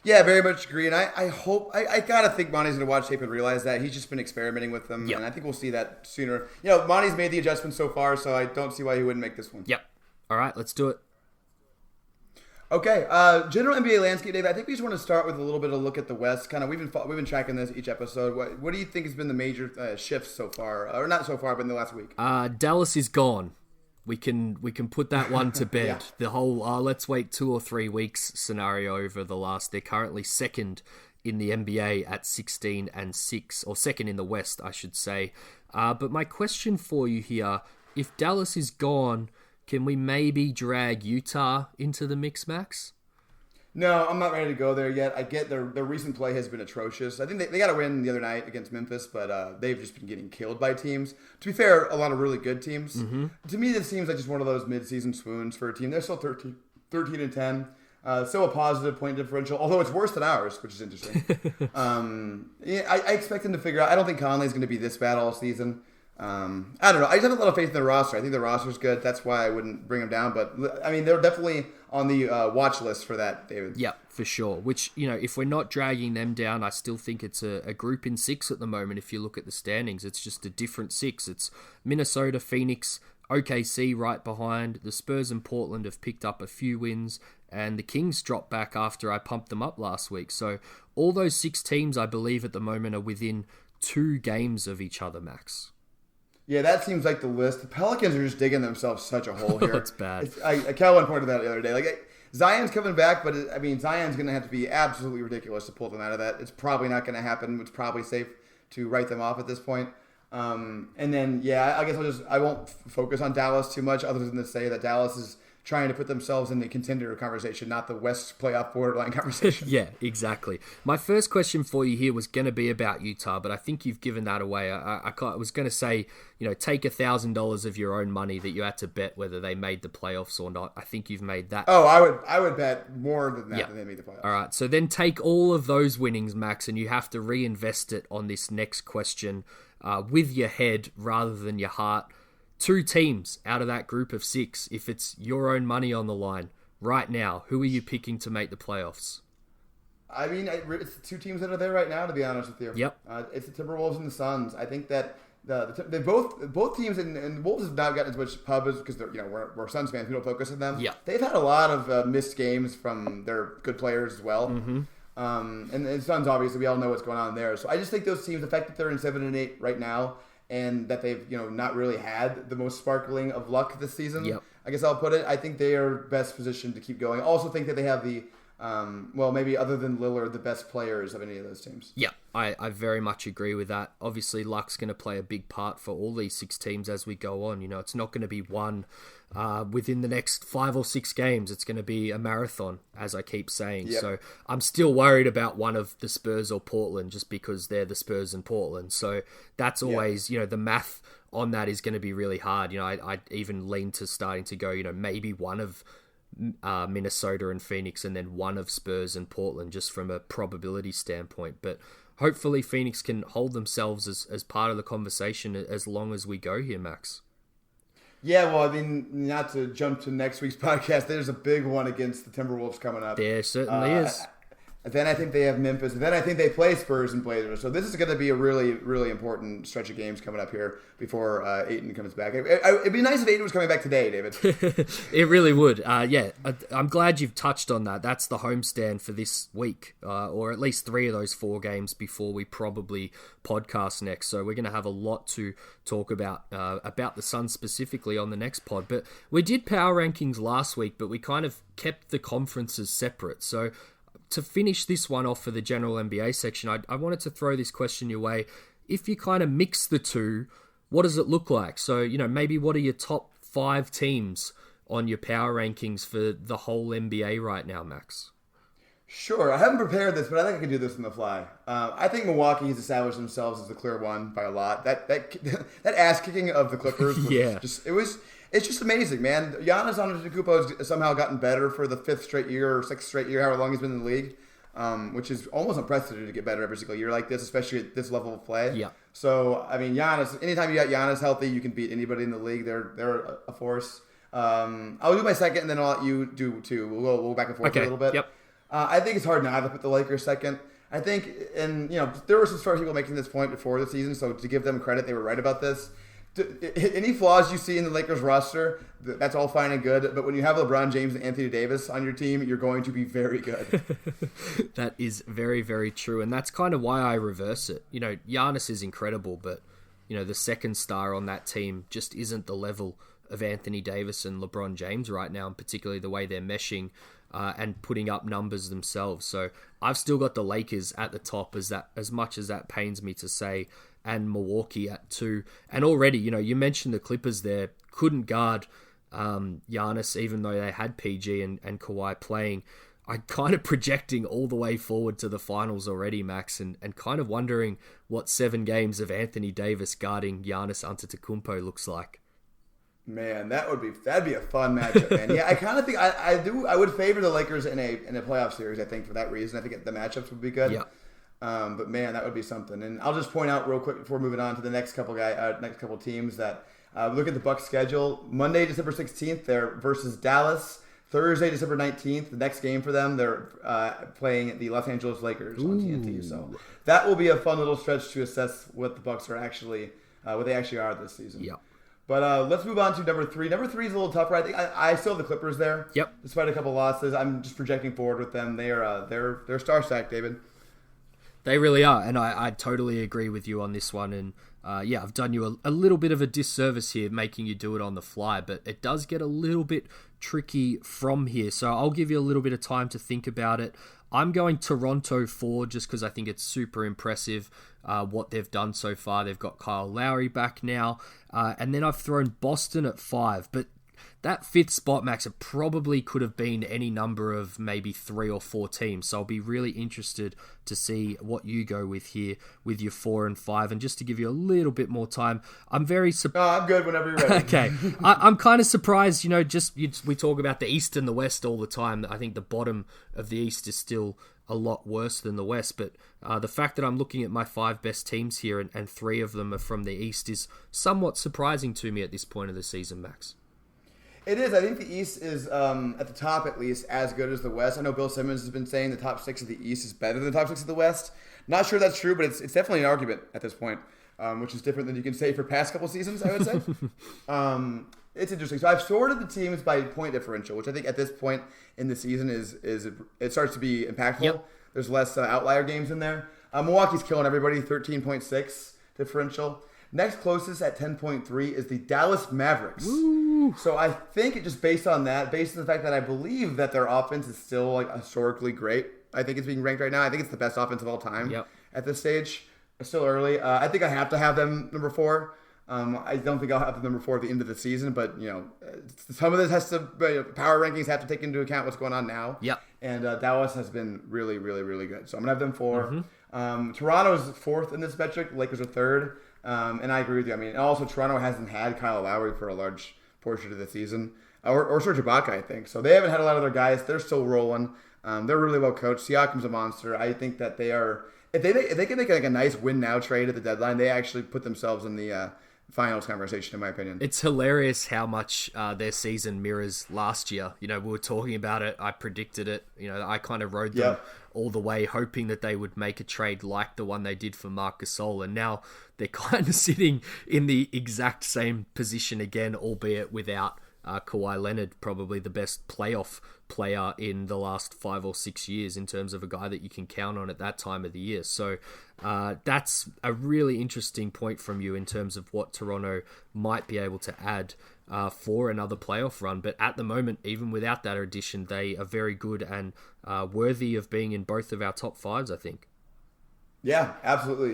Yeah, very much agree. And I hope, I gotta think Monty's going to watch tape and realize that. He's just been experimenting with them. Yep. And I think we'll see that sooner. Monty's made the adjustment so far, so I don't see why he wouldn't make this one. Yep. All right, let's do it. Okay, general NBA landscape, Dave. I think we just want to start with a little bit of a look at the West. Kind of, we've been tracking this each episode. What do you think has been the major shifts so far, or not so far, but in the last week? Dallas is gone. We can put that one to bed. Yeah. The whole let's wait 2 or 3 weeks scenario over the last. They're currently second in the NBA at 16-6, or second in the West, I should say. But my question for you here: if Dallas is gone, can we maybe drag Utah into the mix, Max? No, I'm not ready to go there yet. I get their recent play has been atrocious. I think they got a win the other night against Memphis, but they've just been getting killed by teams. To be fair, a lot of really good teams. Mm-hmm. To me, this seems like just one of those mid-season swoons for a team. They're still 13-10. Still a positive point differential, although it's worse than ours, which is interesting. I expect them to figure out. I don't think Conley's going to be this bad all season. I don't know. I just have a lot of faith in the roster. I think the roster's good. That's why I wouldn't bring them down. But, I mean, they're definitely on the watch list for that, David. Yeah, for sure. Which, if we're not dragging them down, I still think it's a group in 6 at the moment. If you look at the standings, it's just a different 6. It's Minnesota, Phoenix, OKC right behind. The Spurs and Portland have picked up a few wins. And the Kings dropped back after I pumped them up last week. So all those 6 teams, I believe, at the moment are within 2 games of each other, Max. Yeah, that seems like the list. The Pelicans are just digging themselves such a hole here. It's bad. Calvin pointed that out the other day. Zion's coming back, but Zion's going to have to be absolutely ridiculous to pull them out of that. It's probably not going to happen. It's probably safe to write them off at this point. And then, I guess I won't focus on Dallas too much, other than to say that Dallas is trying to put themselves in the contender conversation, not the West playoff borderline conversation. Yeah, exactly. My first question for you here was going to be about Utah, but I think you've given that away. I was going to say, take $1,000 of your own money that you had to bet whether they made the playoffs or not. I think you've made that. Oh, I would bet more than that than they made the playoffs. All right, so then take all of those winnings, Max, and you have to reinvest it on this next question with your head rather than your heart. 2 teams out of that group of 6, if it's your own money on the line right now, who are you picking to make the playoffs? I mean, it's the 2 teams that are there right now, to be honest with you. Yep. It's the Timberwolves and the Suns. I think that they both teams, and the Wolves have not gotten as much pub as, because we're Suns fans, we don't focus on them. Yeah. They've had a lot of missed games from their good players as well. Mm-hmm. And the Suns, obviously, we all know what's going on there. So I just think those teams, the fact that they're in 7-8 right now, and that they've not really had the most sparkling of luck this season. Yep. I guess I'll put it. I think they are best positioned to keep going. I also think that they have the well, maybe other than Lillard, the best players of any of those teams. Yeah, I very much agree with that. Obviously, luck's going to play a big part for all these 6 teams as we go on. It's not going to be one within the next 5 or 6 games. It's going to be a marathon, as I keep saying. Yep. So I'm still worried about one of the Spurs or Portland just because they're the Spurs and Portland. So that's always, the math on that is going to be really hard. I even lean to starting to go, maybe one of Minnesota and Phoenix and then one of Spurs and Portland just from a probability standpoint. But hopefully Phoenix can hold themselves as part of the conversation as long as we go here, Max. Yeah, well, I mean, not to jump to next week's podcast, there's a big one against the Timberwolves coming up. There certainly is. Then I think they have Memphis. And then I think they play Spurs and Blazers. So this is going to be a really, really important stretch of games coming up here before Ayton comes back. It'd be nice if Ayton was coming back today, David. It really would. I'm glad you've touched on that. That's the homestand for this week, or at least 3 of those 4 games before we probably podcast next. So we're going to have a lot to talk about the Suns specifically on the next pod. But we did power rankings last week, but we kind of kept the conferences separate. So to finish this one off for the general NBA section, I wanted to throw this question your way. If you kind of mix the two, what does it look like? So, maybe what are your top 5 teams on your power rankings for the whole NBA right now, Max? Sure. I haven't prepared this, but I think I can do this on the fly. I think Milwaukee has established themselves as the clear one by a lot. That ass kicking of the Clippers was it's just amazing, man. Giannis Antetokounmpo has somehow gotten better for the 5th straight year or 6th straight year, however long he's been in the league, which is almost unprecedented to get better every single year like this, especially at this level of play. Yeah. So, I mean, Giannis, anytime you got Giannis healthy, you can beat anybody in the league. They're a force. I'll do my second, and then I'll let you do 2. We'll go back and forth a little bit. Yep. I think it's hard not to put the Lakers second. I think, and there were some smart people making this point before the season, so to give them credit, they were right about this. Any flaws you see in the Lakers roster, that's all fine and good. But when you have LeBron James and Anthony Davis on your team, you're going to be very good. That is very, very true. And that's kind of why I reverse it. Giannis is incredible, but, the second star on that team just isn't the level of Anthony Davis and LeBron James right now, and particularly the way they're meshing and putting up numbers themselves. So I've still got the Lakers at the top, as much as that pains me to say, and Milwaukee at 2. And already, you mentioned the Clippers there, couldn't guard Giannis, even though they had PG and Kawhi playing. I'm kind of projecting all the way forward to the finals already, Max, and kind of wondering what 7 games of Anthony Davis guarding Giannis Antetokounmpo looks like. Man, that'd be a fun matchup, man. Yeah, I kind of think I would favor the Lakers in a playoff series. I think for that reason, I think the matchups would be good. Yeah. But man, that would be something. And I'll just point out real quick before moving on to the next couple teams that look at the Bucks schedule. Monday, December 16th, they're versus Dallas. Thursday, December 19th, the next game for them, they're playing the Los Angeles Lakers on TNT. So that will be a fun little stretch to assess what the Bucks are actually, what they actually are this season. Yeah. But let's move on to number 3. Number 3 is a little tougher. I think I still have the Clippers there. Yep. Despite a couple losses, I'm just projecting forward with them. They're star-stacked, David. They really are, and I totally agree with you on this one. And I've done you a little bit of a disservice here, making you do it on the fly, but it does get a little bit tricky from here. So I'll give you a little bit of time to think about it. I'm going Toronto 4 just because I think it's super impressive what they've done so far. They've got Kyle Lowry back now, and then I've thrown Boston at 5, but that 5th spot, Max, it probably could have been any number of maybe 3 or 4 teams. So I'll be really interested to see what you go with here with your 4 and 5. And just to give you a little bit more time, I'm very surprised. I'm good whenever you're ready. Okay. I'm kind of surprised, we talk about the East and the West all the time. I think the bottom of the East is still a lot worse than the West. But the fact that I'm looking at my 5 best teams here and 3 of them are from the East is somewhat surprising to me at this point of the season, Max. It is. I think the East is, at the top at least, as good as the West. I know Bill Simmons has been saying the top 6 of the East is better than the top 6 of the West. Not sure that's true, but it's definitely an argument at this point, which is different than you can say for past couple seasons, I would say. It's interesting. So I've sorted the teams by point differential, which I think at this point in the season it starts to be impactful. Yep. There's less outlier games in there. Milwaukee's killing everybody, 13.6 differential. Next closest at 10.3 is the Dallas Mavericks. Ooh. So I think it just based on that, based on the fact that I believe that their offense is still like historically great. I think it's being ranked right now. I think it's the best offense of all time at this stage. It's still early. I think I have to have them number 4. I don't think I'll have them number 4 at the end of the season, but some of this has to power rankings have to take into account what's going on now. Yep. And Dallas has been really, really, really good. So I'm gonna have them 4. Toronto's 4th in this metric. Lakers are 3rd. And I agree with you. I mean, also Toronto hasn't had Kyle Lowry for a large portion of the season, or Serge Ibaka, I think. So they haven't had a lot of their guys. They're still rolling. They're really well coached. Siakam's a monster. I think that they are. If they can make like a nice win now trade at the deadline, they actually put themselves in the finals conversation, in my opinion. It's hilarious how much their season mirrors last year. We were talking about it. I predicted it. I kind of rode them all the way, hoping that they would make a trade like the one they did for Marc Gasol, and now they're kind of sitting in the exact same position again, albeit without Kawhi Leonard, probably the best playoff player in the last 5 or 6 years in terms of a guy that you can count on at that time of the year. So that's a really interesting point from you in terms of what Toronto might be able to add for another playoff run. But at the moment, even without that addition, they are very good and worthy of being in both of our top 5s, I think. Yeah, absolutely.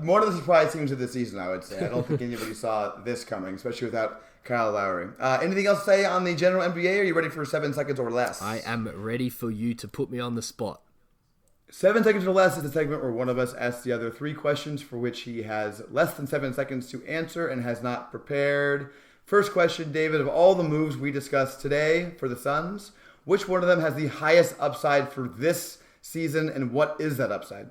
One of the surprise teams of the season, I would say. I don't think anybody saw this coming, especially without Kyle Lowry. Anything else to say on the general NBA? Are you ready for 7 seconds or less? I am ready for you to put me on the spot. 7 seconds or less is the segment where one of us asks the other 3 questions for which he has less than 7 seconds to answer and has not prepared. First question, David, of all the moves we discussed today for the Suns, which one of them has the highest upside for this season, and what is that upside?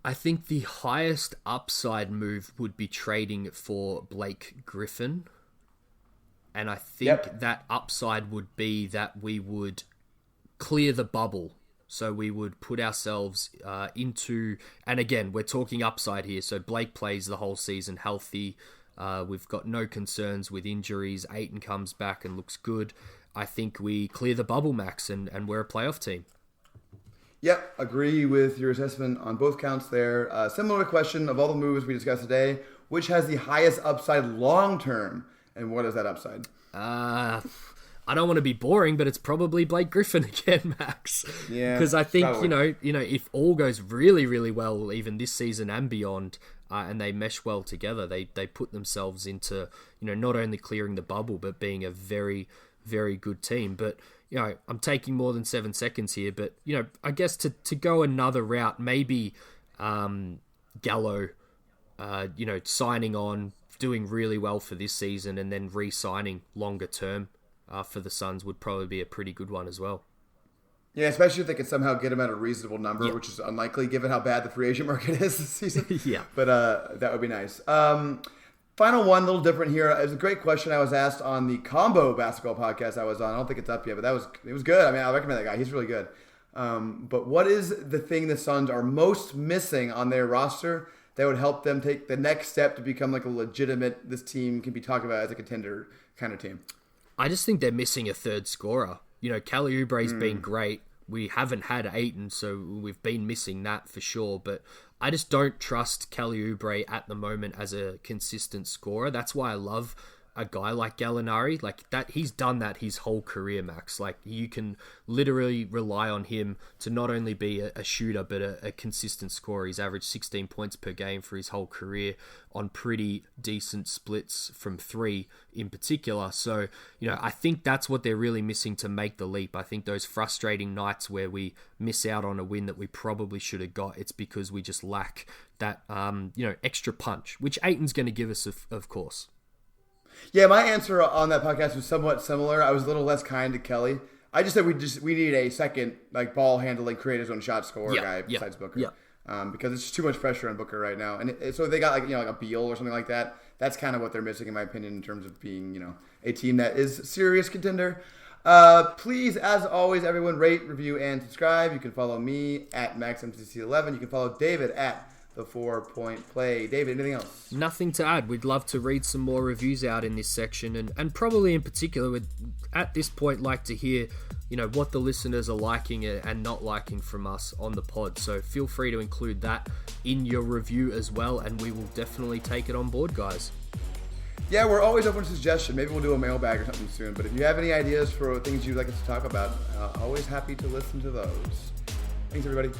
I think the highest upside move would be trading for Blake Griffin. And I think that upside would be that we would clear the bubble. So we would put ourselves into... And again, we're talking upside here. So Blake plays the whole season healthy. We've got no concerns with injuries. Ayton comes back and looks good. I think we clear the bubble, Max, and we're a playoff team. Yep, agree with your assessment on both counts there. Similar question, of all the moves we discussed today, which has the highest upside long-term, and what is that upside? I don't want to be boring, but it's probably Blake Griffin again, Max. Yeah, because I think, probably. If all goes really, really well, even this season and beyond, and they mesh well together, they put themselves into, not only clearing the bubble, but being a very, very good team. But I'm taking more than 7 seconds here, but, I guess to go another route, maybe Gallo, signing on, doing really well for this season, and then re-signing longer term for the Suns would probably be a pretty good one as well. Yeah, especially if they could somehow get him at a reasonable number, which is unlikely given how bad the free agent market is this season. But that would be nice. Final one, a little different here. It was a great question I was asked on the Combo basketball podcast I was on. I don't think it's up yet, but it was good. I mean, I recommend that guy. He's really good. But what is the thing the Suns are most missing on their roster that would help them take the next step to become like a legitimate, this team can be talked about as a contender kind of team? I just think they're missing a third scorer. Kelly Oubre's been great. We haven't had Ayton, so we've been missing that for sure. But I just don't trust Kelly Oubre at the moment as a consistent scorer. That's why I love a guy like Gallinari. Like that, he's done that his whole career, Max. Like you can literally rely on him to not only be a shooter, but a consistent scorer. He's averaged 16 points per game for his whole career on pretty decent splits from 3 in particular. So, I think that's what they're really missing to make the leap. I think those frustrating nights where we miss out on a win that we probably should have got, it's because we just lack that, extra punch, which Ayton's going to give us, of course. Yeah, my answer on that podcast was somewhat similar. I was a little less kind to Kelly. I just said we need a second ball handling, create his own shot scorer guy besides Booker. Yeah. Because it's just too much pressure on Booker right now. And so they got like a Beal or something like that. That's kind of what they're missing in my opinion in terms of being, a team that is a serious contender. Please, as always, everyone rate, review, and subscribe. You can follow me at MaxMCC11. You can follow David at The 4 Point Play. David, anything else? Nothing to add. We'd love to read some more reviews out in this section, and probably in particular would at this point like to hear what the listeners are liking and not liking from us on the pod. So feel free to include that in your review as well, and we will definitely take it on board, guys. Yeah, we're always open to suggestion. Maybe we'll do a mailbag or something soon. But if you have any ideas for things you'd like us to talk about, always happy to listen to those. Thanks, everybody.